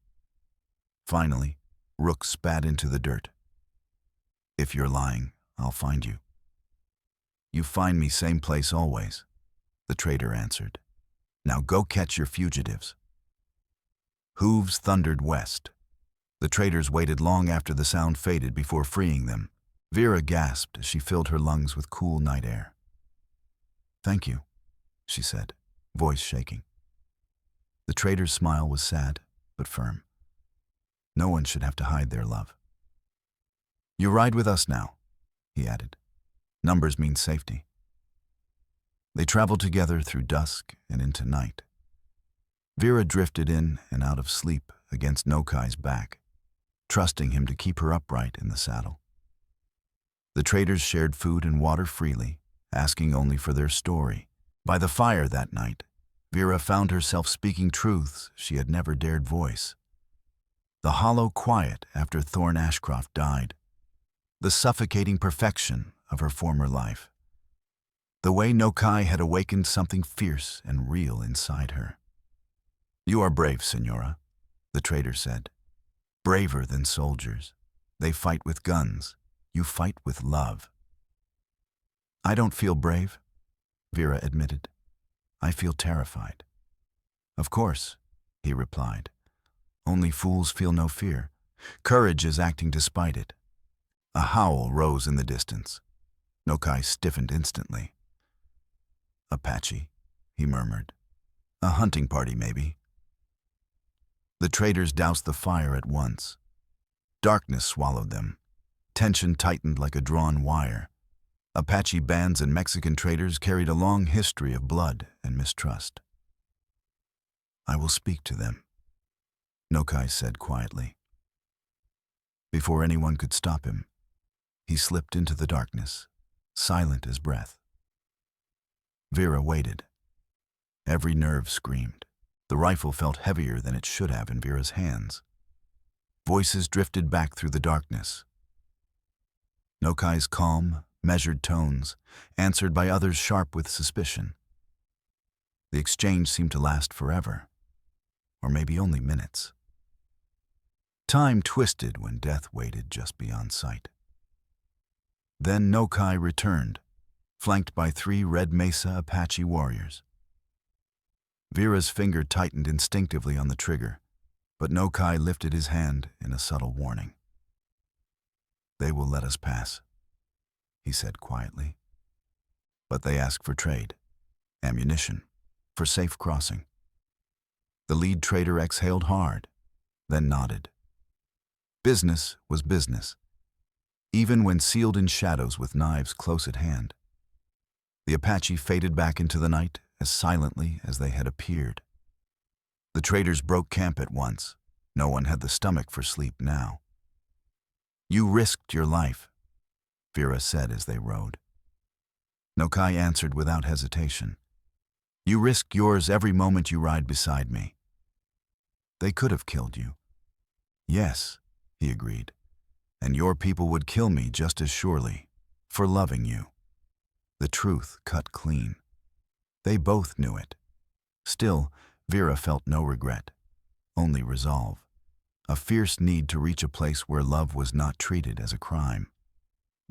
Finally, Rook spat into the dirt. "If you're lying, I'll find you." "You find me same place always," the trader answered. "Now go catch your fugitives." Hooves thundered west. The traders waited long after the sound faded before freeing them. Vera gasped as she filled her lungs with cool night air. "Thank you," she said, voice shaking. The trader's smile was sad, but firm. No one should have to hide their love. "You ride with us now," he added. "Numbers mean safety." They traveled together through dusk and into night. Vera drifted in and out of sleep against Nokai's back, trusting him to keep her upright in the saddle. The traders shared food and water freely, asking only for their story. By the fire that night, Vera found herself speaking truths she had never dared voice. The hollow quiet after Thorne Ashcroft died, the suffocating perfection of her former life, the way Nokai had awakened something fierce and real inside her. "You are brave, Senora," the trader said. "Braver than soldiers. They fight with guns. You fight with love." "I don't feel brave," Vera admitted. "I feel terrified." "Of course," he replied. "Only fools feel no fear. Courage is acting despite it." A howl rose in the distance. Nokai stiffened instantly. "Apache," he murmured. "A hunting party, maybe." The traders doused the fire at once. Darkness swallowed them. Tension tightened like a drawn wire. Apache bands and Mexican traders carried a long history of blood and mistrust. "I will speak to them," Nokai said quietly. Before anyone could stop him, he slipped into the darkness, silent as breath. Vera waited. Every nerve screamed. The rifle felt heavier than it should have in Vera's hands. Voices drifted back through the darkness. Nokai's calm, measured tones, answered by others sharp with suspicion. The exchange seemed to last forever, or maybe only minutes. Time twisted when death waited just beyond sight. Then Nokai returned, flanked by 3 Red Mesa Apache warriors. Vera's finger tightened instinctively on the trigger, but Nokai lifted his hand in a subtle warning. "They will let us pass," he said quietly. "But they ask for trade, ammunition, for safe crossing." The lead trader exhaled hard, then nodded. Business was business, even when sealed in shadows with knives close at hand. The Apache faded back into the night as silently as they had appeared. The traders broke camp at once. No one had the stomach for sleep now. "You risked your life," Vera said as they rode. Nokai answered without hesitation. "You risk yours every moment you ride beside me." "They could have killed you." "Yes," he agreed. "And your people would kill me just as surely, for loving you." The truth cut clean. They both knew it. Still, Vera felt no regret, only resolve. A fierce need to reach a place where love was not treated as a crime.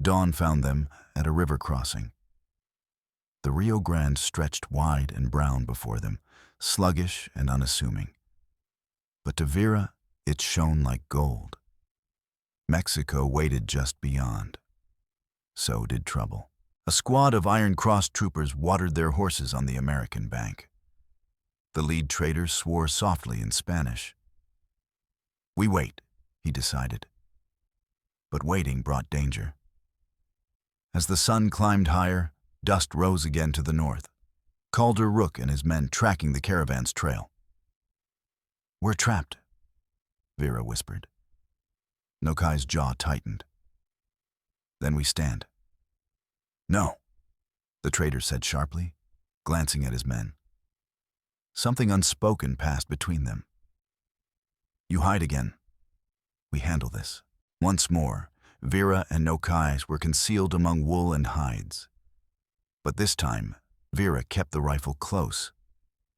Dawn found them at a river crossing. The Rio Grande stretched wide and brown before them, sluggish and unassuming. But to Vera, it shone like gold. Mexico waited just beyond. So did trouble. A squad of Iron Cross troopers watered their horses on the American bank. The lead trader swore softly in Spanish. "We wait," he decided. But waiting brought danger. As the sun climbed higher, dust rose again to the north. Calder Rook and his men tracking the caravan's trail. "We're trapped," Vera whispered. Nokai's jaw tightened. "Then we stand." "No," the trader said sharply, glancing at his men. Something unspoken passed between them. "You hide again. We handle this." Once more, Vera and Nokai were concealed among wool and hides. But this time, Vera kept the rifle close,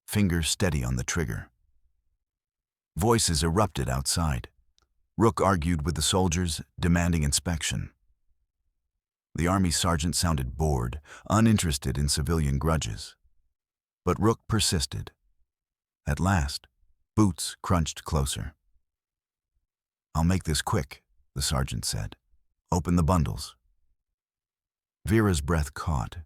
fingers steady on the trigger. Voices erupted outside. Rook argued with the soldiers, demanding inspection. The army sergeant sounded bored, uninterested in civilian grudges. But Rook persisted. At last, boots crunched closer. "I'll make this quick," the sergeant said. "Open the bundles." Vera's breath caught.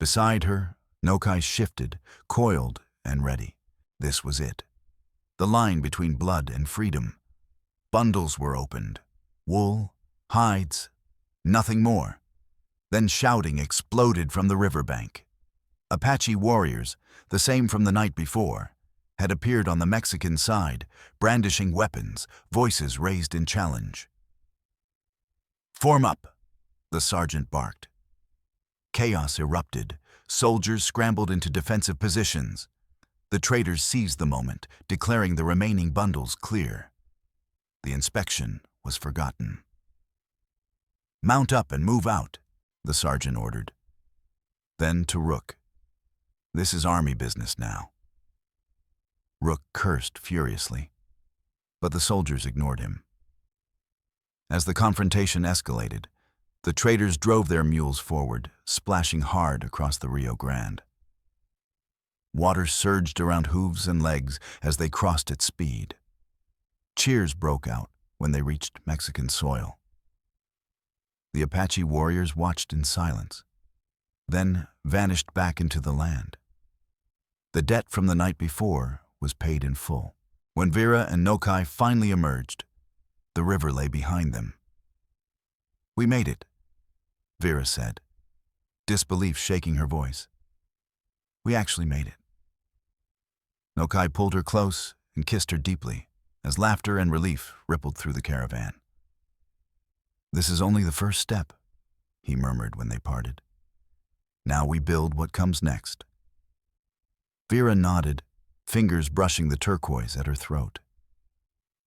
Beside her, Nokai shifted, coiled and ready. This was it. The line between blood and freedom. Bundles were opened. Wool, hides, nothing more. Then shouting exploded from the riverbank. Apache warriors, the same from the night before, had appeared on the Mexican side, brandishing weapons, voices raised in challenge. "Form up," the sergeant barked. Chaos erupted. Soldiers scrambled into defensive positions. The traders seized the moment, declaring the remaining bundles clear. The inspection was forgotten. "Mount up and move out," the sergeant ordered. Then to Rook. "This is army business now." Rook cursed furiously, but the soldiers ignored him. As the confrontation escalated, the traders drove their mules forward, splashing hard across the Rio Grande. Water surged around hooves and legs as they crossed at speed. Cheers broke out when they reached Mexican soil. The Apache warriors watched in silence, then vanished back into the land. The debt from the night before was paid in full. When Vera and Nokai finally emerged, the river lay behind them. "We made it," Vera said, disbelief shaking her voice. "We actually made it." Nokai pulled her close and kissed her deeply as laughter and relief rippled through the caravan. "This is only the first step," he murmured when they parted. "Now we build what comes next." Vera nodded, fingers brushing the turquoise at her throat.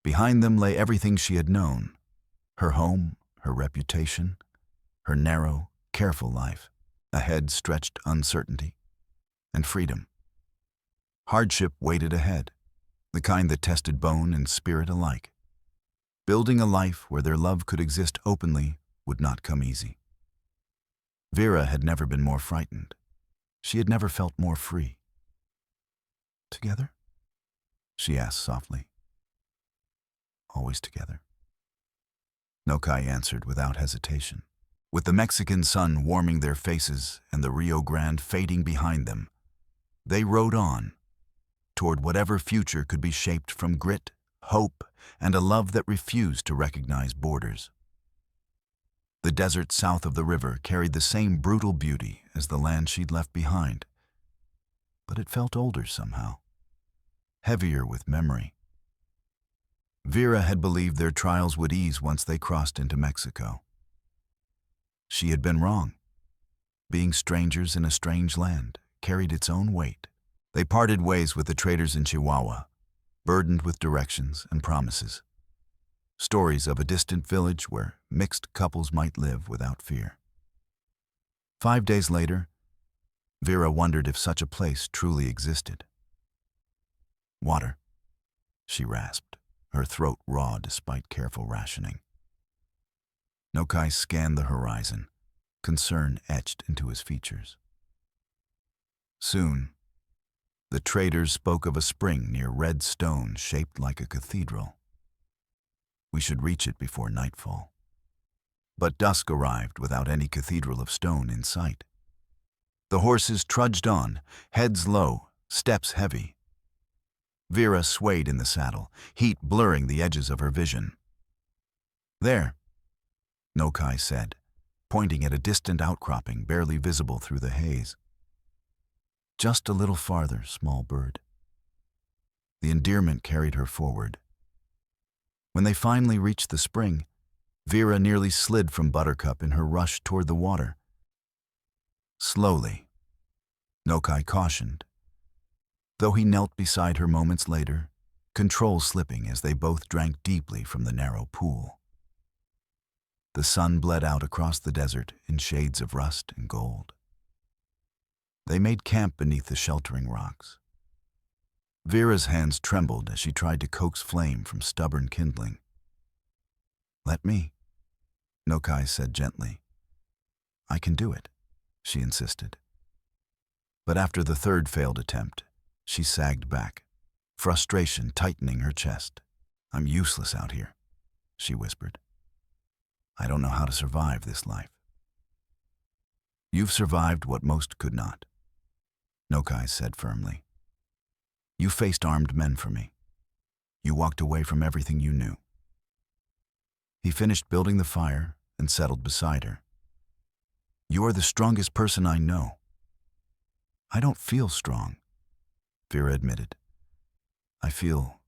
Behind them lay everything she had known: her home, her reputation, her narrow, careful life. Ahead stretched uncertainty and freedom. Hardship waited ahead, the kind that tested bone and spirit alike. Building a life where their love could exist openly would not come easy. Vera had never been more frightened. She had never felt more free. "Together?" she asked softly. "Always together," Nokai answered without hesitation. With the Mexican sun warming their faces and the Rio Grande fading behind them, they rode on, toward whatever future could be shaped from grit, hope, and a love that refused to recognize borders. The desert south of the river carried the same brutal beauty as the land she'd left behind, but it felt older somehow, heavier with memory. Vera had believed their trials would ease once they crossed into Mexico. She had been wrong. Being strangers in a strange land carried its own weight. They parted ways with the traders in Chihuahua, burdened with directions and promises. Stories of a distant village where mixed couples might live without fear. 5 days later, Vera wondered if such a place truly existed. "Water," she rasped, her throat raw despite careful rationing. Nokai scanned the horizon, concern etched into his features. Soon, the traders spoke of a spring near red stone shaped like a cathedral. We should reach it before nightfall. But dusk arrived without any cathedral of stone in sight. The horses trudged on, heads low, steps heavy. Vera swayed in the saddle, heat blurring the edges of her vision. "There," Nokai said, pointing at a distant outcropping barely visible through the haze. "Just a little farther, small bird." The endearment carried her forward. When they finally reached the spring, Vera nearly slid from Buttercup in her rush toward the water. "Slowly," Nokai cautioned, though he knelt beside her moments later, control slipping as they both drank deeply from the narrow pool. The sun bled out across the desert in shades of rust and gold. They made camp beneath the sheltering rocks. Vera's hands trembled as she tried to coax flame from stubborn kindling. "Let me," Nokai said gently. "I can do it," she insisted. But after the third failed attempt, she sagged back, frustration tightening her chest. "I'm useless out here," she whispered. "I don't know how to survive this life." "You've survived what most could not," Nokai said firmly. "You faced armed men for me. You walked away from everything you knew." He finished building the fire and settled beside her. "You are the strongest person I know." "I don't feel strong," Vera admitted. "I feel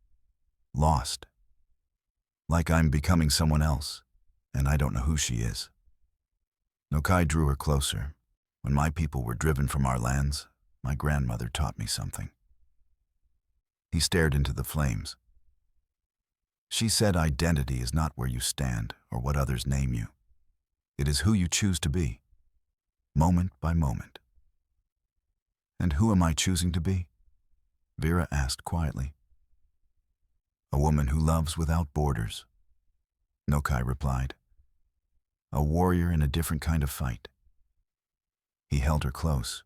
lost. Like I'm becoming someone else, and I don't know who she is." Nokai drew her closer. When my people were driven from our lands, my grandmother taught me something. He stared into the flames. She said identity is not where you stand or what others name you. It is who you choose to be, moment by moment. And who am I choosing to be? Vera asked quietly. A woman who loves without borders, Nokai replied. A warrior in a different kind of fight. He held her close.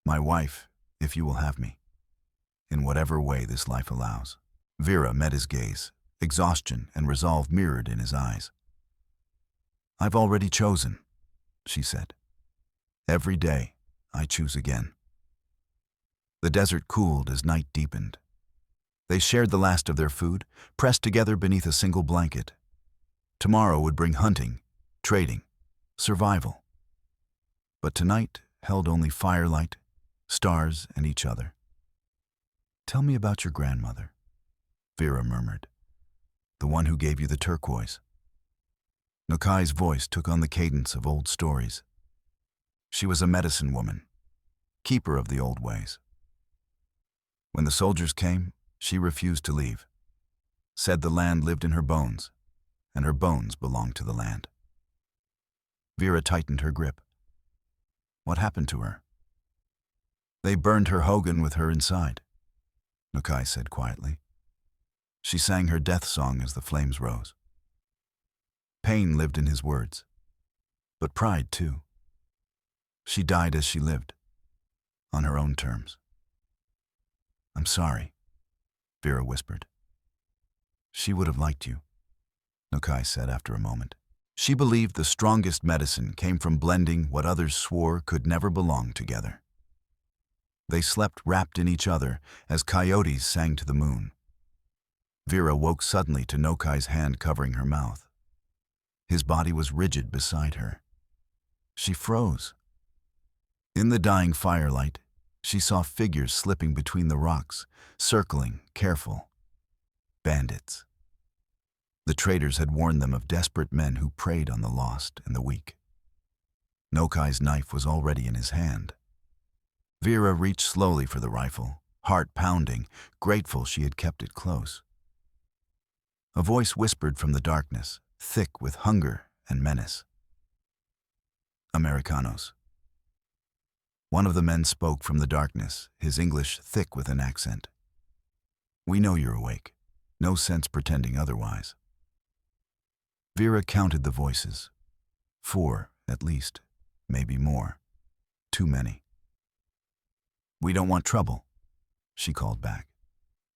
My wife, if you will have me, in whatever way this life allows. Vera met his gaze, exhaustion and resolve mirrored in his eyes. I've already chosen, she said. Every day, I choose again. The desert cooled as night deepened. They shared the last of their food, pressed together beneath a single blanket. Tomorrow would bring hunting, trading, survival. But tonight held only firelight, stars, and each other. Tell me about your grandmother, Vera murmured. The one who gave you the turquoise. Nokai's voice took on the cadence of old stories. She was a medicine woman, keeper of the old ways. When the soldiers came, she refused to leave, said the land lived in her bones, and her bones belonged to the land. Vera tightened her grip. What happened to her? They burned her hogan with her inside, Nokai said quietly. She sang her death song as the flames rose. Pain lived in his words, but pride too. She died as she lived, on her own terms. I'm sorry, Vera whispered. She would have liked you, Nokai said after a moment. She believed the strongest medicine came from blending what others swore could never belong together. They slept wrapped in each other as coyotes sang to the moon. Vera woke suddenly to Nokai's hand covering her mouth. His body was rigid beside her. She froze. In the dying firelight, she saw figures slipping between the rocks, circling, careful. Bandits. The traders had warned them of desperate men who preyed on the lost and the weak. Nokai's knife was already in his hand. Vera reached slowly for the rifle, heart pounding, grateful she had kept it close. A voice whispered from the darkness, thick with hunger and menace. Americanos. One of the men spoke from the darkness, his English thick with an accent. We know you're awake. No sense pretending otherwise. Vera counted the voices. 4, at least, maybe more. Too many. We don't want trouble, she called back.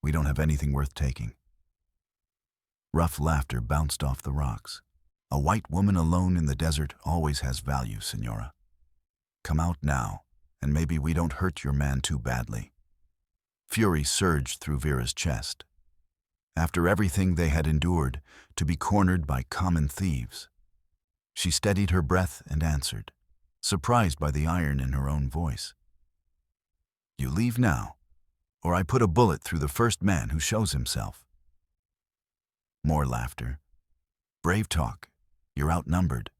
We don't have anything worth taking. Rough laughter bounced off the rocks. A white woman alone in the desert always has value, Senora. Come out now, and maybe we don't hurt your man too badly. Fury surged through Vera's chest. After everything they had endured, to be cornered by common thieves. She steadied her breath and answered, surprised by the iron in her own voice. You leave now, or I put a bullet through the first man who shows himself. More laughter. Brave talk. You're outnumbered.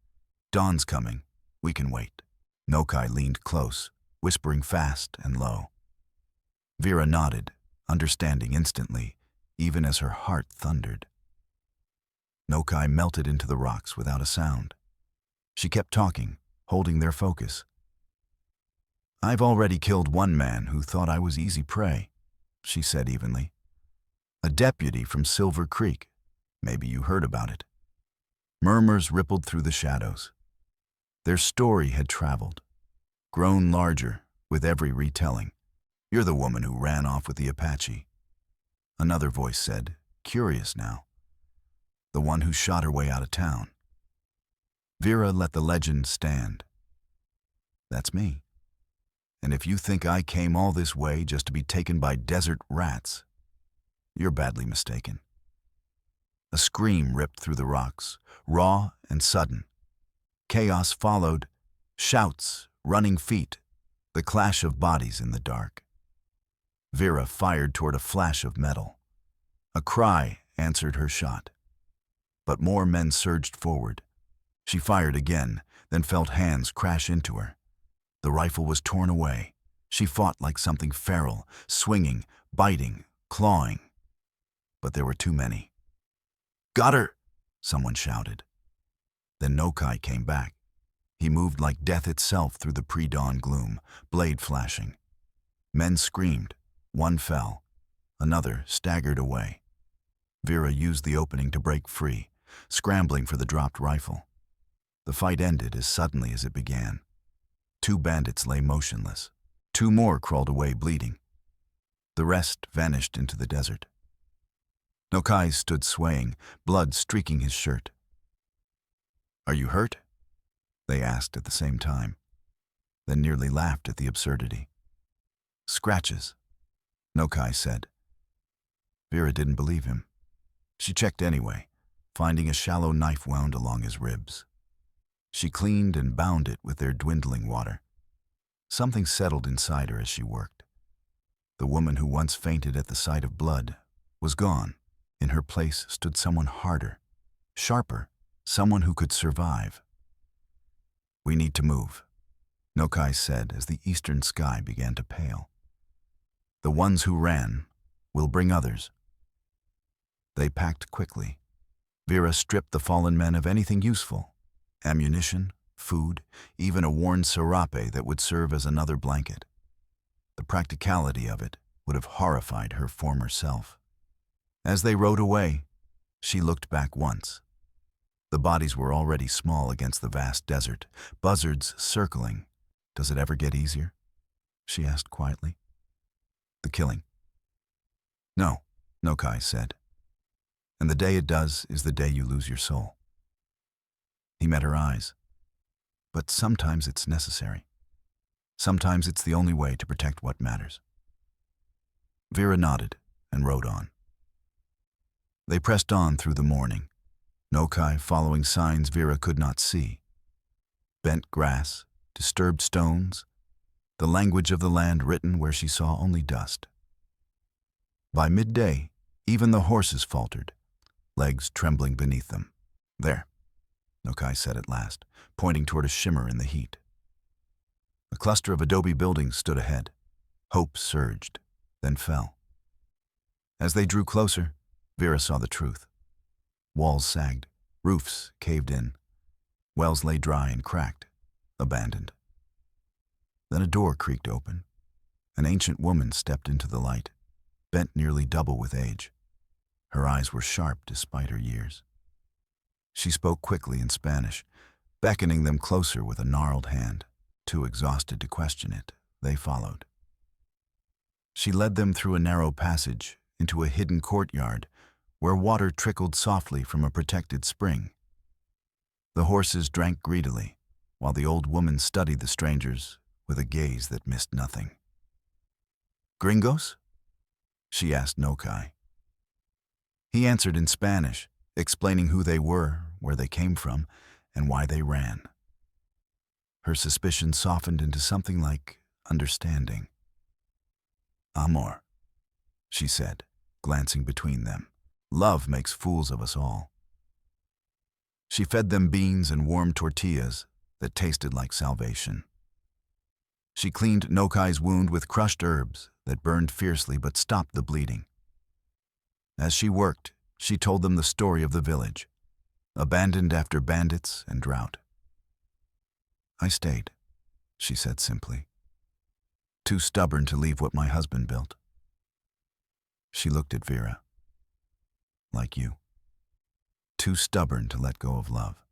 Dawn's coming. We can wait. Nokai leaned close, whispering fast and low. Vera nodded, understanding instantly, even as her heart thundered. Nokai melted into the rocks without a sound. She kept talking, holding their focus. I've already killed one man who thought I was easy prey, she said evenly. A deputy from Silver Creek. Maybe you heard about it. Murmurs rippled through the shadows. Their story had traveled, grown larger with every retelling. You're the woman who ran off with the Apache. Another voice said, curious now. The one who shot her way out of town. Vera let the legend stand. That's me. And if you think I came all this way just to be taken by desert rats, you're badly mistaken. A scream ripped through the rocks, raw and sudden. Chaos followed, shouts, running feet, the clash of bodies in the dark. Vera fired toward a flash of metal. A cry answered her shot. But more men surged forward. She fired again, then felt hands crash into her. The rifle was torn away. She fought like something feral, swinging, biting, clawing. But there were too many. "Got her!" someone shouted. Then Nokai came back. He moved like death itself through the pre-dawn gloom, blade flashing. Men screamed. One fell. Another staggered away. Vera used the opening to break free, scrambling for the dropped rifle. The fight ended as suddenly as it began. 2 bandits lay motionless. 2 more crawled away bleeding. The rest vanished into the desert. Nokai stood swaying, blood streaking his shirt. "Are you hurt?" they asked at the same time, then nearly laughed at the absurdity. "Scratches," Nokai said. Vera didn't believe him. She checked anyway, finding a shallow knife wound along his ribs. She cleaned and bound it with their dwindling water. Something settled inside her as she worked. The woman who once fainted at the sight of blood was gone. In her place stood someone harder, sharper, someone who could survive. "We need to move," Nokai said as the eastern sky began to pale. "The ones who ran will bring others." They packed quickly. Vera stripped the fallen men of anything useful: ammunition, food, even a worn serape that would serve as another blanket. The practicality of it would have horrified her former self. As they rode away, she looked back once. The bodies were already small against the vast desert, buzzards circling. "Does it ever get easier?" she asked quietly. "The killing?" "No," Nokai said. "And the day it does is the day you lose your soul." He met her eyes. "But sometimes it's necessary. Sometimes it's the only way to protect what matters." Vera nodded and rode on. They pressed on through the morning, Nokai following signs Vera could not see. Bent grass, disturbed stones, the language of the land written where she saw only dust. By midday, even the horses faltered, legs trembling beneath them. "There," Nokai said at last, pointing toward a shimmer in the heat. A cluster of adobe buildings stood ahead. Hope surged, then fell. As they drew closer, Vera saw the truth. Walls sagged, roofs caved in. Wells lay dry and cracked, abandoned. Then a door creaked open. An ancient woman stepped into the light, bent nearly double with age. Her eyes were sharp despite her years. She spoke quickly in Spanish, beckoning them closer with a gnarled hand. Too exhausted to question it, they followed. She led them through a narrow passage into a hidden courtyard where water trickled softly from a protected spring. The horses drank greedily, while the old woman studied the strangers with a gaze that missed nothing. "Gringos?" she asked Nokai. He answered in Spanish, explaining who they were, where they came from, and why they ran. Her suspicion softened into something like understanding. "Amor," she said, glancing between them. "Love makes fools of us all." She fed them beans and warm tortillas that tasted like salvation. She cleaned Nokai's wound with crushed herbs that burned fiercely but stopped the bleeding. As she worked, she told them the story of the village, abandoned after bandits and drought. "I stayed," she said simply. "Too stubborn to leave what my husband built." She looked at Vera. "Like you. Too stubborn to let go of love."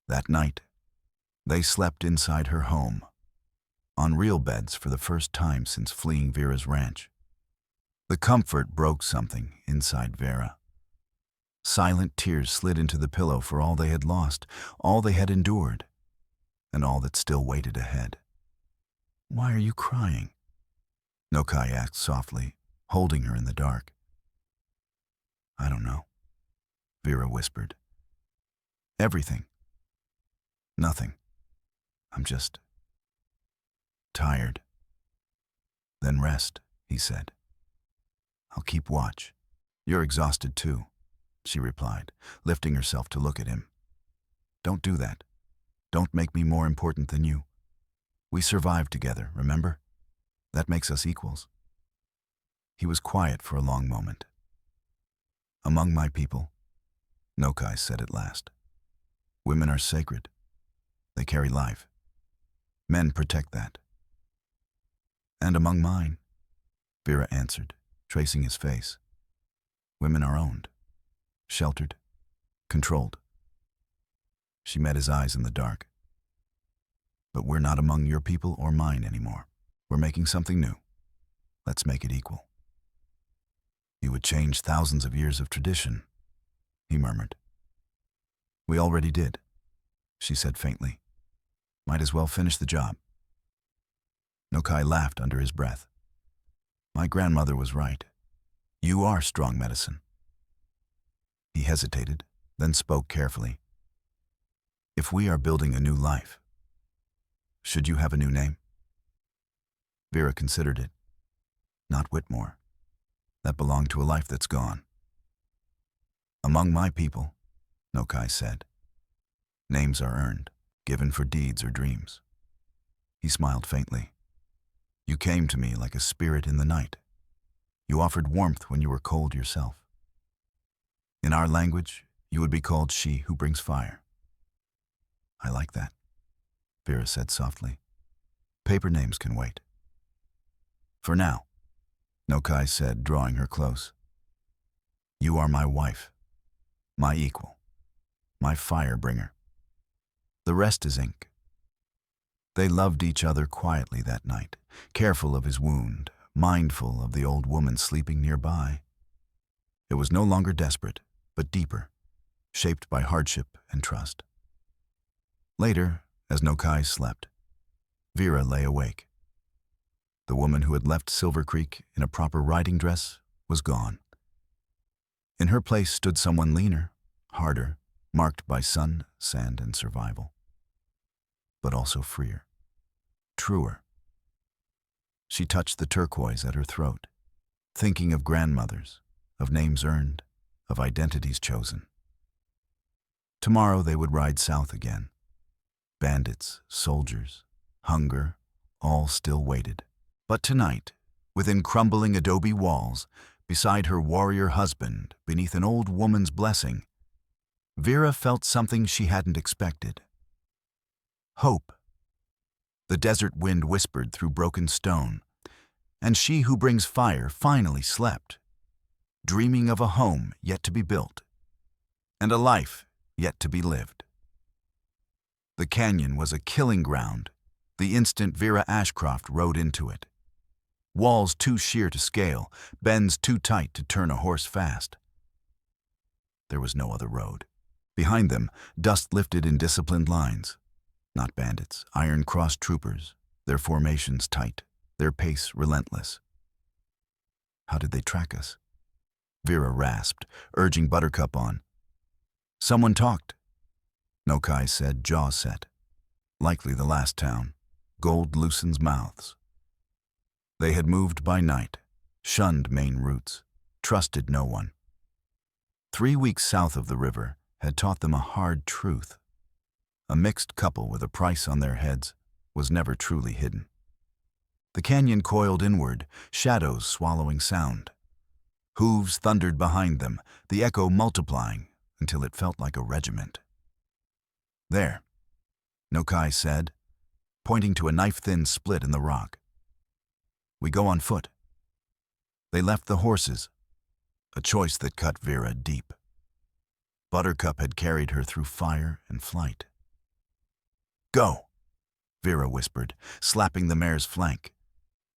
That night, they slept inside her home, on real beds for the first time since fleeing Vera's ranch. The comfort broke something inside Vera. Silent tears slid into the pillow for all they had lost, all they had endured, and all that still waited ahead. "Why are you crying?" Nokai asked softly, holding her in the dark. "I don't know," Vera whispered. "Everything. Nothing. I'm just tired." "Then rest," he said. "I'll keep watch." "You're exhausted too," she replied, lifting herself to look at him. "Don't do that. Don't make me more important than you." We survived together, remember? That makes us equals. He was quiet for a long moment. Among my people, Nokai said at last, women are sacred. They carry life. Men protect that. And among mine, Vera answered, tracing his face. Women are owned, sheltered, controlled. She met his eyes in the dark. But we're not among your people or mine anymore. We're making something new. Let's make it equal. You would change thousands of years of tradition, he murmured. We already did, she said faintly. Might as well finish the job. Nokai laughed under his breath. My grandmother was right. You are strong medicine. He hesitated, then spoke carefully. If we are building a new life, should you have a new name? Vera considered it. Not Whitmore. That belonged to a life that's gone. Among my people, Nokai said, names are earned, given for deeds or dreams. He smiled faintly. You came to me like a spirit in the night. You offered warmth when you were cold yourself. In our language, you would be called she who brings fire. I like that, Vera said softly. Paper names can wait. For now, Nokai said, drawing her close. You are my wife, my equal, my fire bringer. The rest is ink. They loved each other quietly that night, careful of his wound, mindful of the old woman sleeping nearby. It was no longer desperate, but deeper, shaped by hardship and trust. Later, as Nokai slept, Vera lay awake. The woman who had left Silver Creek in a proper riding dress was gone. In her place stood someone leaner, harder, marked by sun, sand, and survival. But also freer, truer. She touched the turquoise at her throat, thinking of grandmothers, of names earned, of identities chosen. Tomorrow they would ride south again. Bandits, soldiers, hunger, all still waited. But tonight, within crumbling adobe walls, beside her warrior husband, beneath an old woman's blessing, Vera felt something she hadn't expected. Hope. The desert wind whispered through broken stone, and she who brings fire finally slept, dreaming of a home yet to be built, and a life yet to be lived. The canyon was a killing ground the instant Vera Ashcroft rode into it. Walls too sheer to scale, bends too tight to turn a horse fast. There was no other road. Behind them, dust lifted in disciplined lines. Not bandits, iron-crossed troopers, their formations tight, their pace relentless. How did they track us? Vera rasped, urging Buttercup on. Someone talked, Nokai said, jaw set. Likely the last town. Gold loosens mouths. They had moved by night, shunned main routes, trusted no one. 3 weeks south of the river had taught them a hard truth. A mixed couple with a price on their heads was never truly hidden. The canyon coiled inward, shadows swallowing sound. Hooves thundered behind them, the echo multiplying until it felt like a regiment. There, Nokai said, pointing to a knife-thin split in the rock. We go on foot. They left the horses, a choice that cut Vera deep. Buttercup had carried her through fire and flight. Go, Vera whispered, slapping the mare's flank.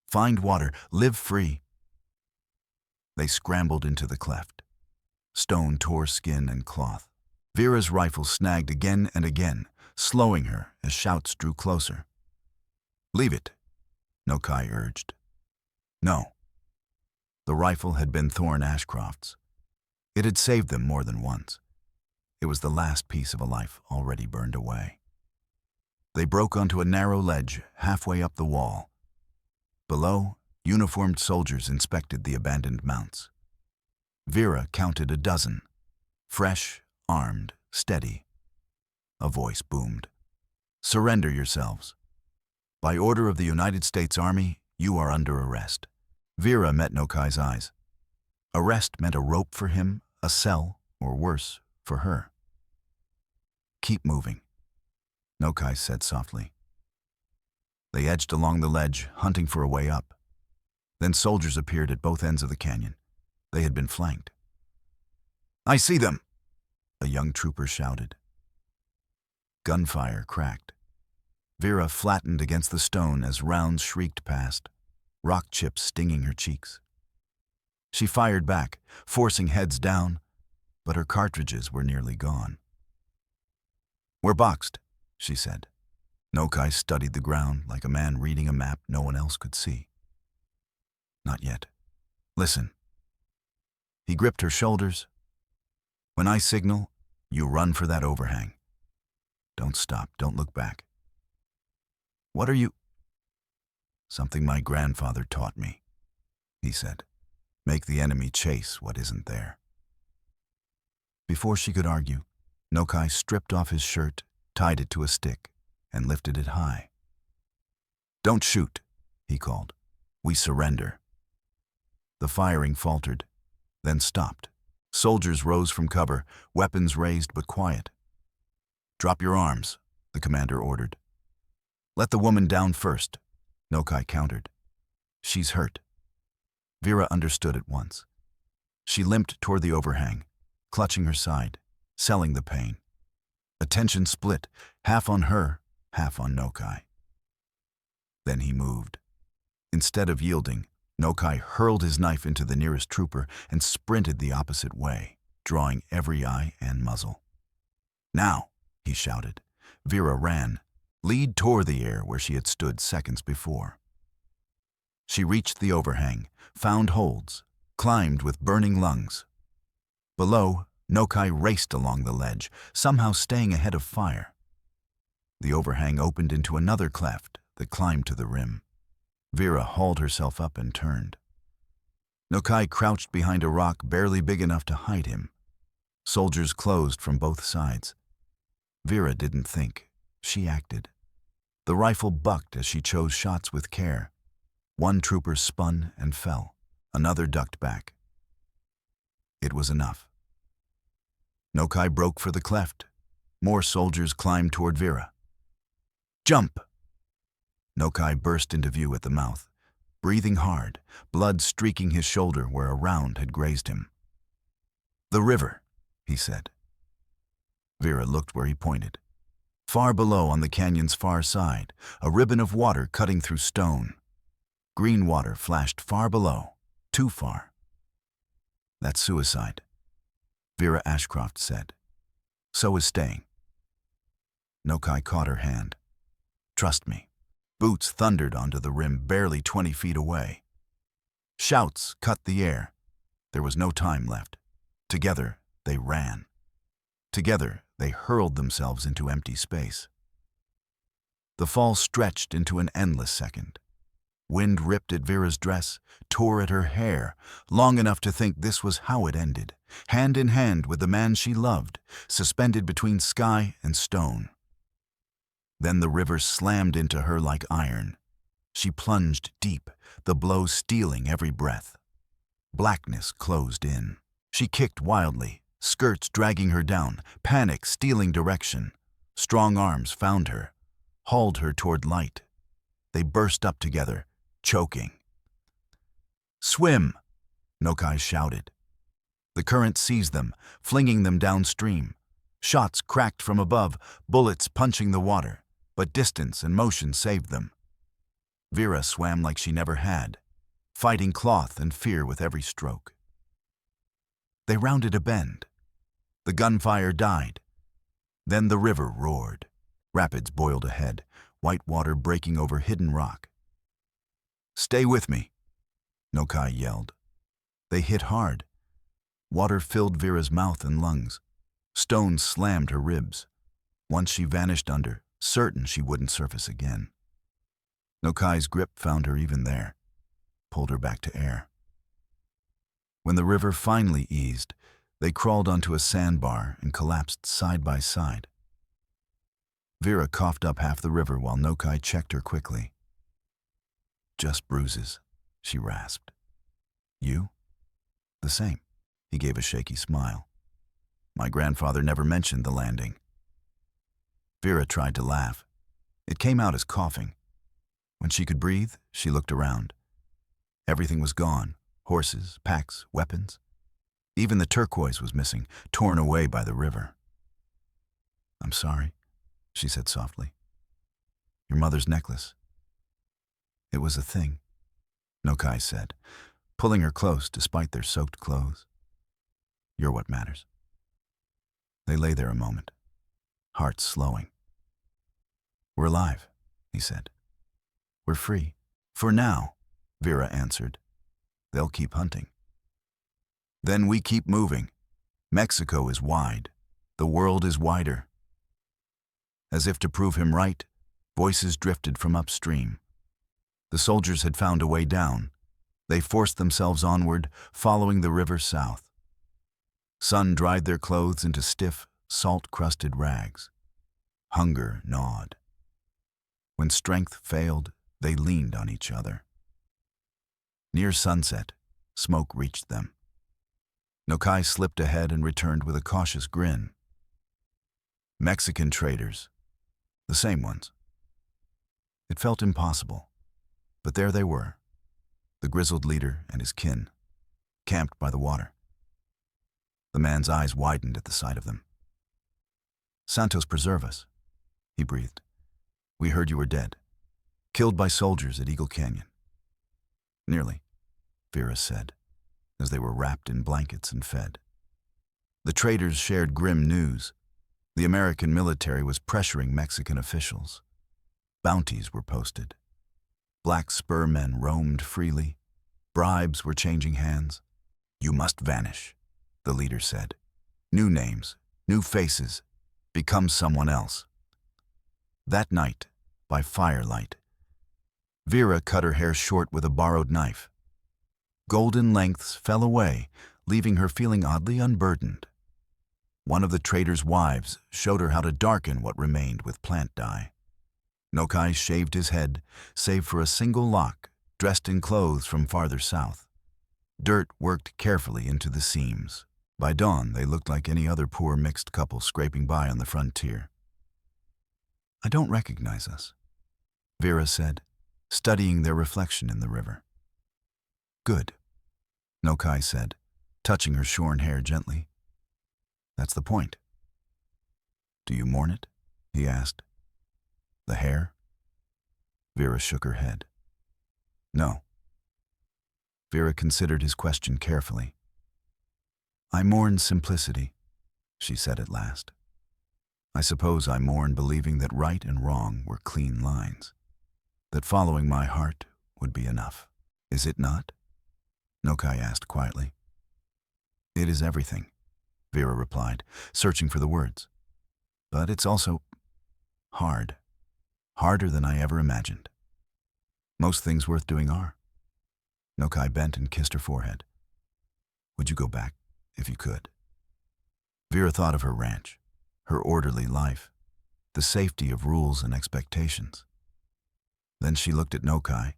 Find water, live free. They scrambled into the cleft. Stone tore skin and cloth. Vera's rifle snagged again and again, slowing her as shouts drew closer. Leave it, Nokai urged. No. The rifle had been Thorne Ashcroft's. It had saved them more than once. It was the last piece of a life already burned away. They broke onto a narrow ledge halfway up the wall. Below, uniformed soldiers inspected the abandoned mounts. Vera counted a dozen. Fresh, armed, steady. A voice boomed. Surrender yourselves. By order of the United States Army, you are under arrest. Vera met Nokai's eyes. Arrest meant a rope for him, a cell, or worse, for her. Keep moving, Nokai said softly. They edged along the ledge, hunting for a way up. Then soldiers appeared at both ends of the canyon. They had been flanked. I see them, a young trooper shouted. Gunfire cracked. Vera flattened against the stone as rounds shrieked past, rock chips stinging her cheeks. She fired back, forcing heads down, but her cartridges were nearly gone. We're boxed, she said. Nokai studied the ground like a man reading a map no one else could see. Not yet. Listen. He gripped her shoulders. When I signal, you run for that overhang. Don't stop, don't look back. What are you? Something my grandfather taught me, he said. Make the enemy chase what isn't there. Before she could argue, Nokai stripped off his shirt, tied it to a stick, and lifted it high. Don't shoot, he called. We surrender. The firing faltered, then stopped. Soldiers rose from cover, weapons raised but quiet. Drop your arms, the commander ordered. Let the woman down first, Nokai countered. She's hurt. Vera understood at once. She limped toward the overhang, clutching her side, selling the pain. Attention split, half on her, half on Nokai. Then he moved. Instead of yielding, Nokai hurled his knife into the nearest trooper and sprinted the opposite way, drawing every eye and muzzle. Now, he shouted. Vera ran. Lead tore the air where she had stood seconds before. She reached the overhang, found holds, climbed with burning lungs. Below, Nokai raced along the ledge, somehow staying ahead of fire. The overhang opened into another cleft that climbed to the rim. Vera hauled herself up and turned. Nokai crouched behind a rock barely big enough to hide him. Soldiers closed from both sides. Vera didn't think. She acted. The rifle bucked as she chose shots with care. One trooper spun and fell. Another ducked back. It was enough. Nokai broke for the cleft. More soldiers climbed toward Vera. Jump! Nokai burst into view at the mouth, breathing hard, blood streaking his shoulder where a round had grazed him. The river, he said. Vera looked where he pointed. Far below on the canyon's far side, a ribbon of water cutting through stone. Green water flashed far below, too far. That's suicide, Vera Ashcroft said. So is staying. Nokai caught her hand. Trust me. Boots thundered onto the rim barely 20 feet away. Shouts cut the air. There was no time left. Together, they ran. Together, they hurled themselves into empty space. The fall stretched into an endless second. Wind ripped at Vera's dress, tore at her hair, long enough to think this was how it ended, hand in hand with the man she loved, suspended between sky and stone. Then the river slammed into her like iron. She plunged deep, the blow stealing every breath. Blackness closed in. She kicked wildly, skirts dragging her down, panic stealing direction. Strong arms found her, hauled her toward light. They burst up together, choking. Swim, Nokai shouted. The current seized them, flinging them downstream. Shots cracked from above, bullets punching the water, but distance and motion saved them. Vera swam like she never had, fighting cloth and fear with every stroke. They rounded a bend. The gunfire died. Then the river roared. Rapids boiled ahead, white water breaking over hidden rock. Stay with me, Nokai yelled. They hit hard. Water filled Vera's mouth and lungs. Stones slammed her ribs. Once she vanished under, certain she wouldn't surface again. Nokai's grip found her even there, pulled her back to air. When the river finally eased, they crawled onto a sandbar and collapsed side by side. Vera coughed up half the river while Nokai checked her quickly. "Just bruises," she rasped. "You?" "The same." He gave a shaky smile. "My grandfather never mentioned the landing." Vera tried to laugh. It came out as coughing. When she could breathe, she looked around. Everything was gone. Horses, packs, weapons. Even the turquoise was missing, torn away by the river. "I'm sorry," she said softly. "Your mother's necklace." "It was a thing," Nokai said, pulling her close despite their soaked clothes. "You're what matters." They lay there a moment, hearts slowing. "We're alive," he said. "We're free. For now," Vera answered. "They'll keep hunting. Then we keep moving. Mexico is wide. The world is wider." As if to prove him right, voices drifted from upstream. The soldiers had found a way down. They forced themselves onward, following the river south. Sun dried their clothes into stiff, salt-crusted rags. Hunger gnawed. When strength failed, they leaned on each other. Near sunset, smoke reached them. Nokai slipped ahead and returned with a cautious grin. Mexican traders. The same ones. It felt impossible, but there they were, the grizzled leader and his kin, camped by the water. The man's eyes widened at the sight of them. "Santos preserve us," he breathed. "We heard you were dead, killed by soldiers at Eagle Canyon." "Nearly," Vera said, as they were wrapped in blankets and fed. The traders shared grim news. The American military was pressuring Mexican officials. Bounties were posted. Black spur men roamed freely. Bribes were changing hands. "You must vanish," the leader said. "New names, new faces, become someone else." That night, by firelight, Vera cut her hair short with a borrowed knife. Golden lengths fell away, leaving her feeling oddly unburdened. One of the trader's wives showed her how to darken what remained with plant dye. Nokai shaved his head, save for a single lock, dressed in clothes from farther south. Dirt worked carefully into the seams. By dawn, they looked like any other poor mixed couple scraping by on the frontier. "I don't recognize us," Vera said, studying their reflection in the river. "Good," Nokai said, touching her shorn hair gently. "That's the point." "Do you mourn it?" he asked. "The hair?" Vera shook her head. "No." Vera considered his question carefully. "I mourn simplicity," she said at last. "I suppose I mourn believing that right and wrong were clean lines, that following my heart would be enough. Is it not?" Nokai asked quietly. "It is everything," Vera replied, searching for the words. "But it's also hard. Harder than I ever imagined. Most things worth doing are." Nokai bent and kissed her forehead. "Would you go back, if you could?" Vera thought of her ranch, her orderly life, the safety of rules and expectations. Then she looked at Nokai,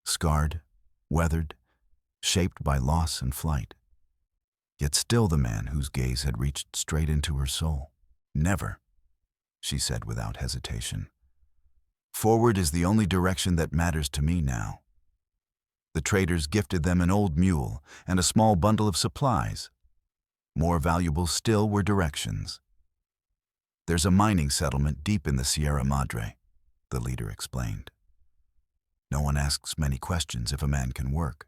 scarred, weathered, shaped by loss and flight, yet still the man whose gaze had reached straight into her soul. "Never," she said without hesitation. "Forward is the only direction that matters to me now." The traders gifted them an old mule and a small bundle of supplies. More valuable still were directions. "There's a mining settlement deep in the Sierra Madre," the leader explained. "No one asks many questions if a man can work.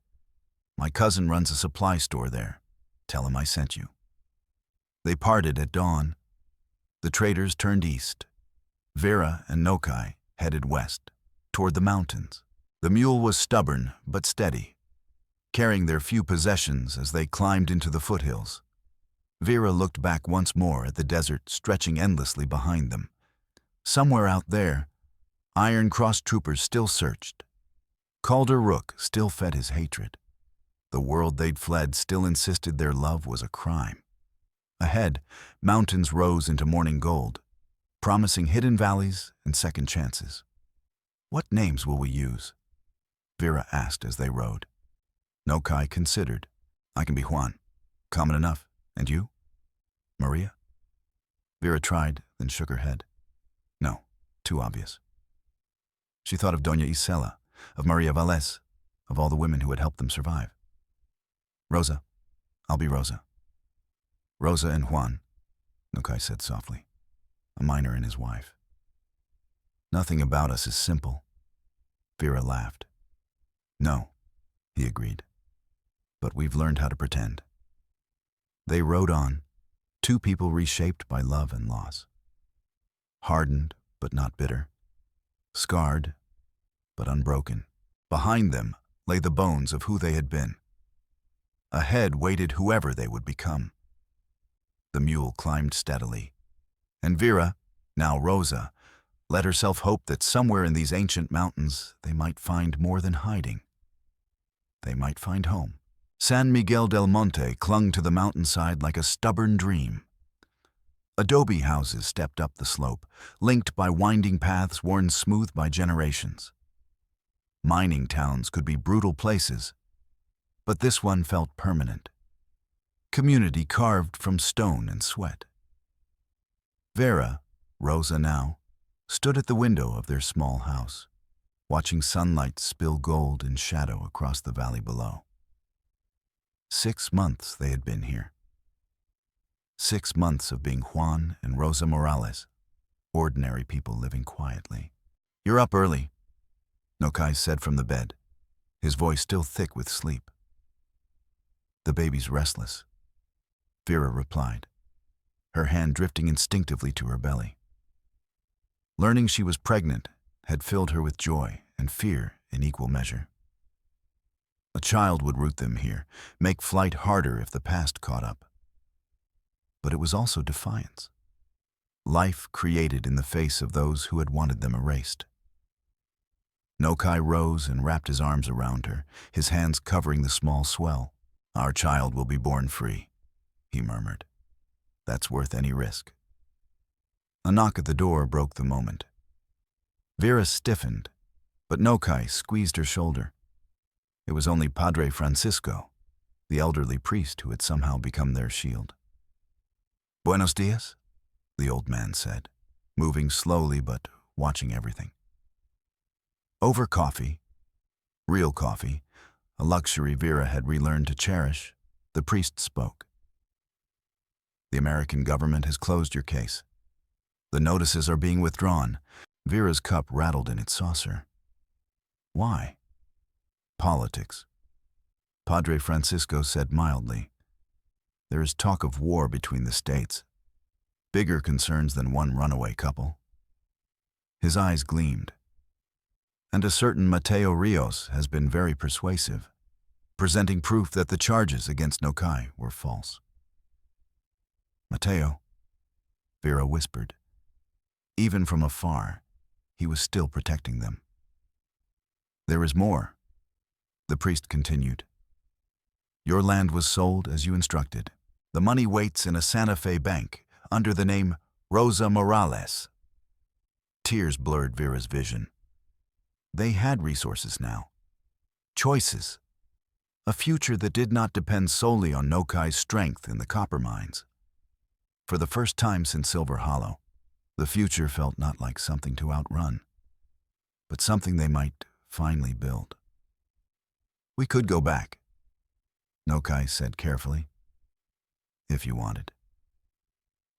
My cousin runs a supply store there. Tell him I sent you." They parted at dawn. The traders turned east. Vera and Nokai headed west, toward the mountains. The mule was stubborn but steady, carrying their few possessions as they climbed into the foothills. Vera looked back once more at the desert stretching endlessly behind them. Somewhere out there, Iron Cross troopers still searched. Calder Rook still fed his hatred. The world they'd fled still insisted their love was a crime. Ahead, mountains rose into morning gold. promising hidden valleys and second chances. "What names will we use?" Vera asked as they rode. Nokai considered. "I can be Juan. Common enough. And you?" "Maria?" Vera tried, then shook her head. "No, too obvious." She thought of Doña Isela, of Maria Valles, of all the women who had helped them survive. "Rosa. I'll be Rosa." "Rosa and Juan," Nokai said softly. "A miner and his wife." "Nothing about us is simple." Vera laughed. "No," he agreed. "But we've learned how to pretend." They rode on, two people reshaped by love and loss. Hardened, but not bitter. Scarred, but unbroken. Behind them lay the bones of who they had been. Ahead waited whoever they would become. The mule climbed steadily, and Vera, now Rosa, let herself hope that somewhere in these ancient mountains they might find more than hiding. They might find home. San Miguel del Monte clung to the mountainside like a stubborn dream. Adobe houses stepped up the slope, linked by winding paths worn smooth by generations. Mining towns could be brutal places, but this one felt permanent. Community carved from stone and sweat. Vera, Rosa now, stood at the window of their small house, watching sunlight spill gold and shadow across the valley below. 6 months they had been here. 6 months of being Juan and Rosa Morales, ordinary people living quietly. "You're up early," Nokai said from the bed, his voice still thick with sleep. "The baby's restless," Vera replied, her hand drifting instinctively to her belly. Learning she was pregnant had filled her with joy and fear in equal measure. A child would root them here, make flight harder if the past caught up. But it was also defiance. Life created in the face of those who had wanted them erased. Nokai rose and wrapped his arms around her, his hands covering the small swell. "Our child will be born free," he murmured. "That's worth any risk." A knock at the door broke the moment. Vera stiffened, but Nokai squeezed her shoulder. It was only Padre Francisco, the elderly priest who had somehow become their shield. "Buenos dias," the old man said, moving slowly but watching everything. Over coffee, real coffee, a luxury Vera had relearned to cherish, the priest spoke. "The American government has closed your case. The notices are being withdrawn." Vera's cup rattled in its saucer. "Why?" "Politics," Padre Francisco said mildly. "There is talk of war between the states. Bigger concerns than one runaway couple." His eyes gleamed. "And a certain Mateo Rios has been very persuasive, presenting proof that the charges against Nokai were false." "Mateo," Vera whispered. Even from afar, he was still protecting them. "There is more," the priest continued. "Your land was sold as you instructed. The money waits in a Santa Fe bank under the name Rosa Morales." Tears blurred Vera's vision. They had resources now. Choices. A future that did not depend solely on Nokai's strength in the copper mines. For the first time since Silver Hollow, the future felt not like something to outrun, but something they might finally build. "We could go back," Nokai said carefully, "if you wanted.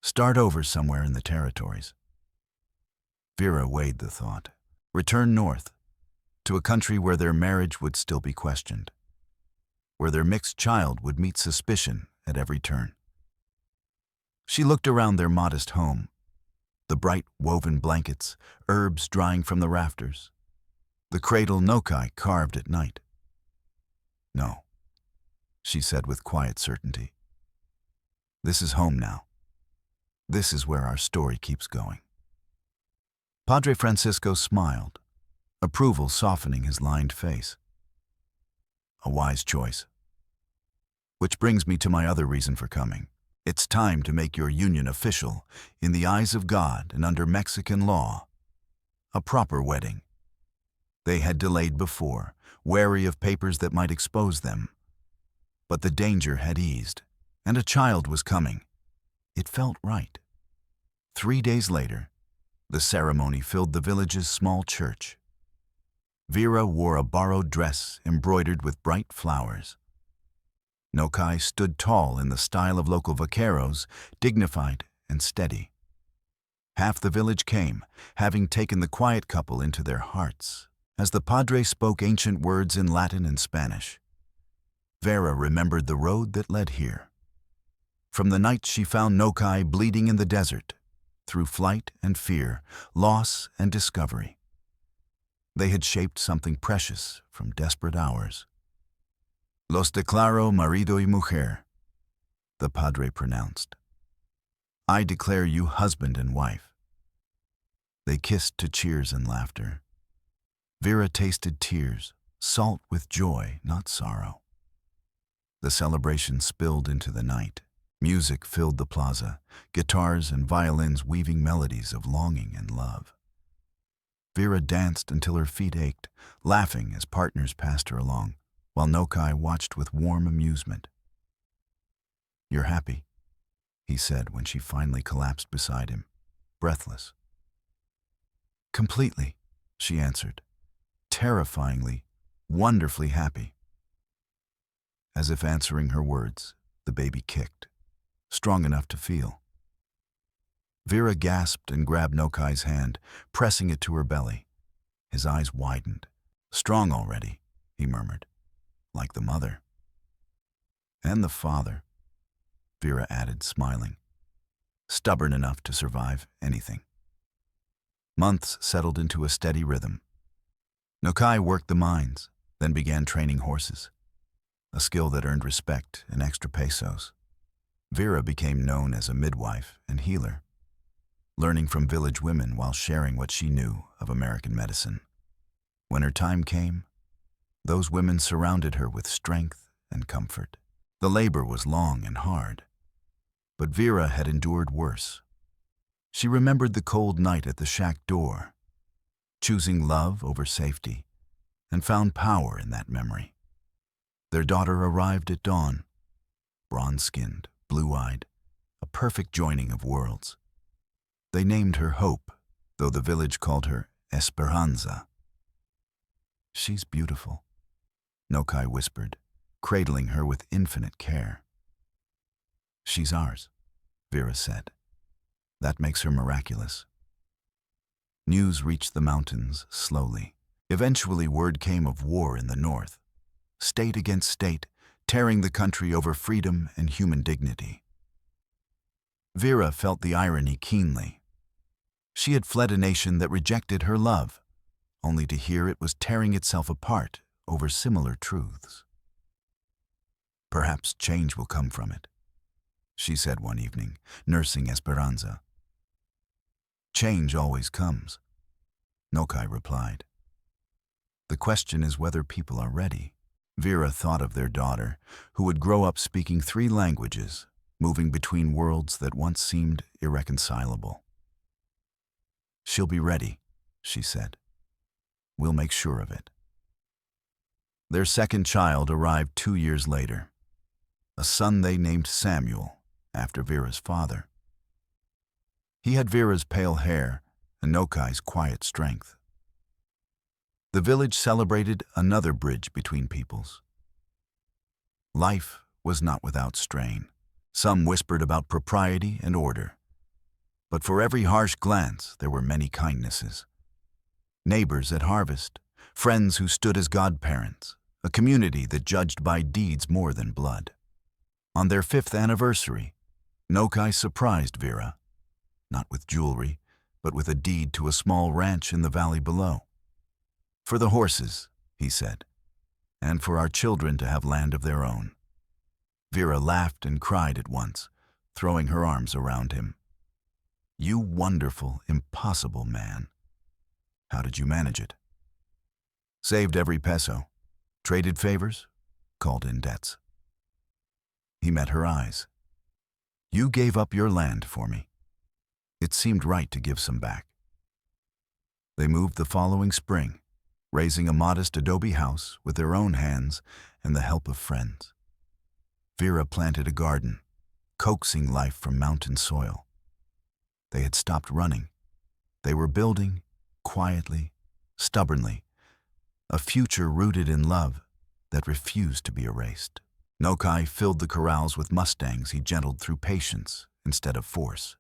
Start over somewhere in the territories." Vera weighed the thought. Return north, to a country where their marriage would still be questioned, where their mixed child would meet suspicion at every turn. She looked around their modest home, the bright woven blankets, herbs drying from the rafters, the cradle Nokai carved at night. "No," she said with quiet certainty. "This is home now. This is where our story keeps going." Padre Francisco smiled, approval softening his lined face. "A wise choice. Which brings me to my other reason for coming. It's time to make your union official in the eyes of God and under Mexican law. A proper wedding. They had delayed before, wary of papers that might expose them. But the danger had eased, and a child was coming. It felt right. 3 days later, the ceremony filled the village's small church. Vera wore a borrowed dress embroidered with bright flowers. Nokai stood tall in the style of local vaqueros, dignified and steady. Half the village came, having taken the quiet couple into their hearts, as the padre spoke ancient words in Latin and Spanish. Vera remembered the road that led here. From the night she found Nokai bleeding in the desert, through flight and fear, loss and discovery. They had shaped something precious from desperate hours. Los declaro marido y mujer, the padre pronounced. I declare you husband and wife. They kissed to cheers and laughter. Vera tasted tears, salt with joy, not sorrow. The celebration spilled into the night. Music filled the plaza, guitars and violins weaving melodies of longing and love. Vera danced until her feet ached, laughing as partners passed her along, while Nokai watched with warm amusement. "You're happy," he said when she finally collapsed beside him, breathless. "Completely," she answered, terrifyingly, wonderfully happy. As if answering her words, the baby kicked, strong enough to feel. Vera gasped and grabbed Nokai's hand, pressing it to her belly. His eyes widened. "Strong already," he murmured, "like the mother." "And the father," Vera added, smiling. "Stubborn enough to survive anything." Months settled into a steady rhythm. Nokai worked the mines, then began training horses, a skill that earned respect and extra pesos. Vera became known as a midwife and healer, learning from village women while sharing what she knew of American medicine. When her time came, those women surrounded her with strength and comfort. The labor was long and hard, but Vera had endured worse. She remembered the cold night at the shack door, choosing love over safety, and found power in that memory. Their daughter arrived at dawn, bronze-skinned, blue-eyed, a perfect joining of worlds. They named her Hope, though the village called her Esperanza. "She's beautiful," Nokai whispered, cradling her with infinite care. "She's ours," Vera said. "That makes her miraculous." News reached the mountains slowly. Eventually word came of war in the north, state against state, tearing the country over freedom and human dignity. Vera felt the irony keenly. She had fled a nation that rejected her love, only to hear it was tearing itself apart over similar truths. "Perhaps change will come from it," she said one evening, nursing Esperanza. "Change always comes," Nokai replied. "The question is whether people are ready." Vera thought of their daughter, who would grow up speaking 3 languages, moving between worlds that once seemed irreconcilable. "She'll be ready," she said. "We'll make sure of it." Their second child arrived 2 years later, a son they named Samuel, after Vera's father. He had Vera's pale hair and Nokai's quiet strength. The village celebrated another bridge between peoples. Life was not without strain. Some whispered about propriety and order. But for every harsh glance, there were many kindnesses. Neighbors at harvest, friends who stood as godparents, a community that judged by deeds more than blood. On their 5th anniversary, Nokai surprised Vera, not with jewelry, but with a deed to a small ranch in the valley below. "For the horses," he said, "and for our children to have land of their own." Vera laughed and cried at once, throwing her arms around him. "You wonderful, impossible man. How did you manage it?" "Saved every peso. Traded favors, called in debts." He met her eyes. You gave up your land for me. It seemed right to give some back. They moved the following spring, raising a modest adobe house with their own hands and the help of friends. Vera planted a garden, coaxing life from mountain soil. They had stopped running. They were building, quietly, stubbornly, a future rooted in love that refused to be erased. Nokai filled the corrals with mustangs he gentled through patience instead of force.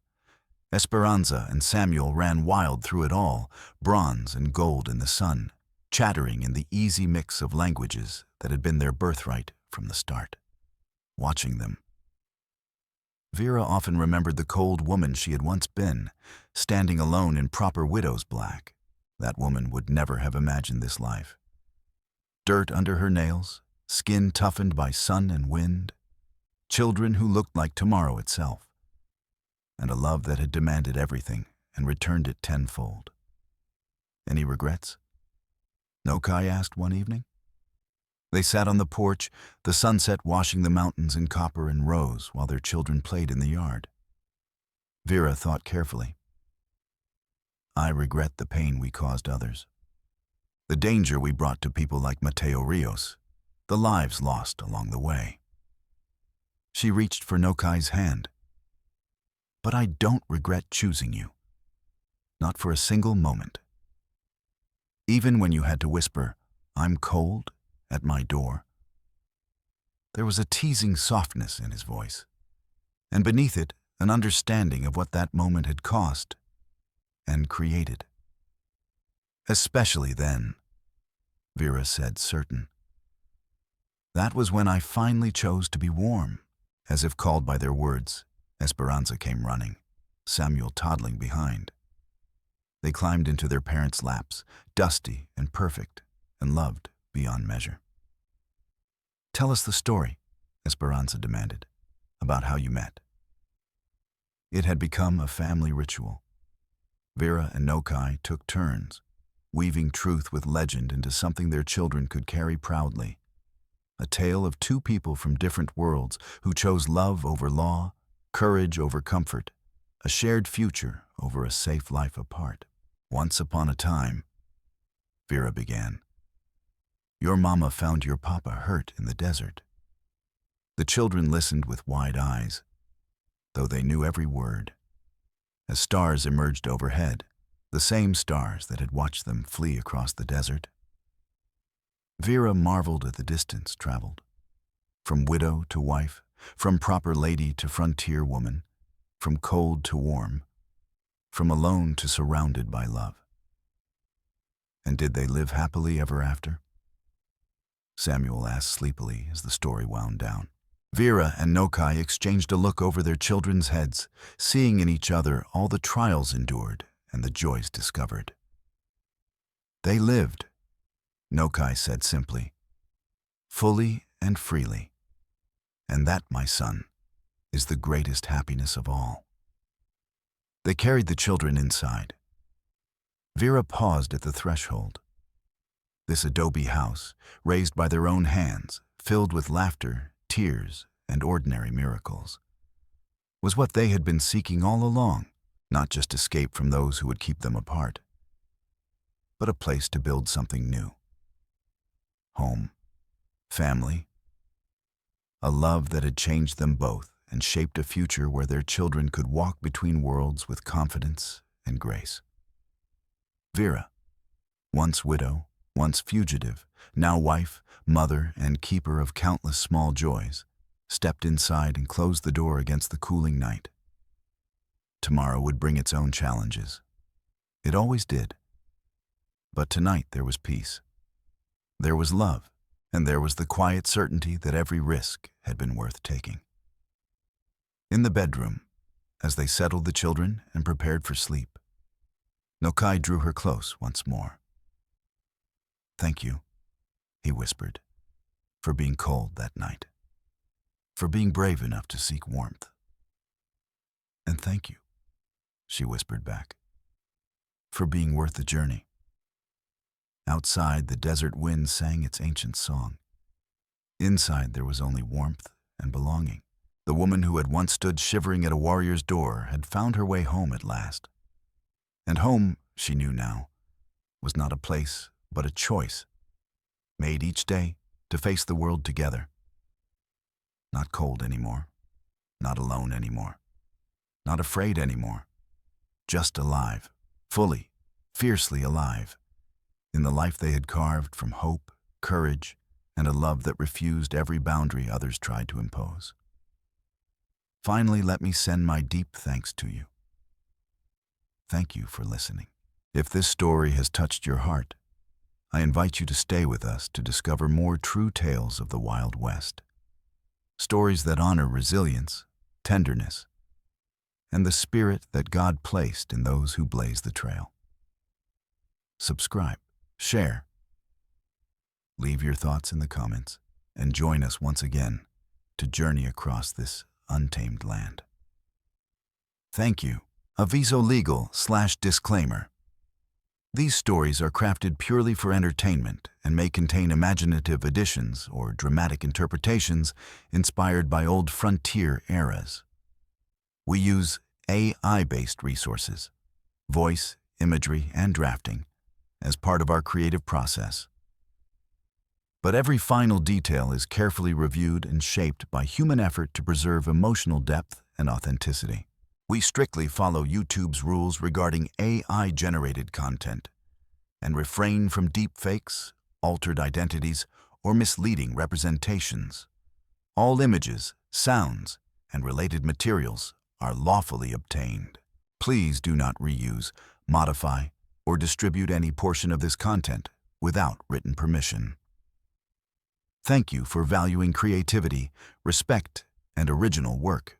Esperanza and Samuel ran wild through it all, bronze and gold in the sun, chattering in the easy mix of languages that had been their birthright from the start. Watching them, Vera often remembered the cold woman she had once been, standing alone in proper widow's black. That woman would never have imagined this life. Dirt under her nails, skin toughened by sun and wind, children who looked like tomorrow itself, and a love that had demanded everything and returned it tenfold. Any regrets? Nokai asked one evening. They sat on the porch, the sunset washing the mountains in copper and rose while their children played in the yard. Vera thought carefully. I regret the pain we caused others, the danger we brought to people like Mateo Rios, the lives lost along the way. She reached for Nokai's hand. But I don't regret choosing you. Not for a single moment. Even when you had to whisper, "I'm cold," at my door. There was a teasing softness in his voice, and beneath it, an understanding of what that moment had cost and created. Especially then, Vera said, certain. That was when I finally chose to be warm. As if called by their words, Esperanza came running, Samuel toddling behind. They climbed into their parents' laps, dusty and perfect, and loved beyond measure. Tell us the story, Esperanza demanded, about how you met. It had become a family ritual. Vera and Nokai took turns, weaving truth with legend into something their children could carry proudly. A tale of two people from different worlds who chose love over law, courage over comfort, a shared future over a safe life apart. Once upon a time, Vera began, your mama found your papa hurt in the desert. The children listened with wide eyes, though they knew every word. As stars emerged overhead, the same stars that had watched them flee across the desert, Vera marveled at the distance traveled. From widow to wife, from proper lady to frontier woman, from cold to warm, from alone to surrounded by love. And did they live happily ever after? Samuel asked sleepily as the story wound down. Vera and Nokai exchanged a look over their children's heads, seeing in each other all the trials endured and the joys discovered. They lived, Nokai said simply, fully and freely. And that, my son, is the greatest happiness of all. They carried the children inside. Vera paused at the threshold. This adobe house, raised by their own hands, filled with laughter, tears, and ordinary miracles, was what they had been seeking all along, not just escape from those who would keep them apart, but a place to build something new. Home, family, a love that had changed them both and shaped a future where their children could walk between worlds with confidence and grace. Vera, once widow, once fugitive, now wife, mother, and keeper of countless small joys, stepped inside and closed the door against the cooling night. Tomorrow would bring its own challenges. It always did. But tonight there was peace. There was love, and there was the quiet certainty that every risk had been worth taking. In the bedroom, as they settled the children and prepared for sleep, Nokai drew her close once more. Thank you, he whispered, for being cold that night, for being brave enough to seek warmth. And thank you, she whispered back, for being worth the journey. Outside, the desert wind sang its ancient song. Inside, there was only warmth and belonging. The woman who had once stood shivering at a warrior's door had found her way home at last. And home, she knew now, was not a place, but a choice, made each day to face the world together. Not cold anymore, not alone anymore, not afraid anymore, just alive, fully, fiercely alive, in the life they had carved from hope, courage, and a love that refused every boundary others tried to impose. Finally, let me send my deep thanks to you. Thank you for listening. If this story has touched your heart, I invite you to stay with us to discover more true tales of the Wild West. Stories that honor resilience, tenderness, and the spirit that God placed in those who blaze the trail. Subscribe, share, leave your thoughts in the comments, and join us once again to journey across this untamed land. Thank you. Aviso legal/disclaimer. These stories are crafted purely for entertainment and may contain imaginative additions or dramatic interpretations inspired by old frontier eras. We use AI-based resources, voice, imagery, and drafting as part of our creative process. But every final detail is carefully reviewed and shaped by human effort to preserve emotional depth and authenticity. We strictly follow YouTube's rules regarding AI-generated content and refrain from deepfakes, altered identities, or misleading representations. All images, sounds, and related materials are lawfully obtained. Please do not reuse, modify, or distribute any portion of this content without written permission. Thank you for valuing creativity, respect, and original work.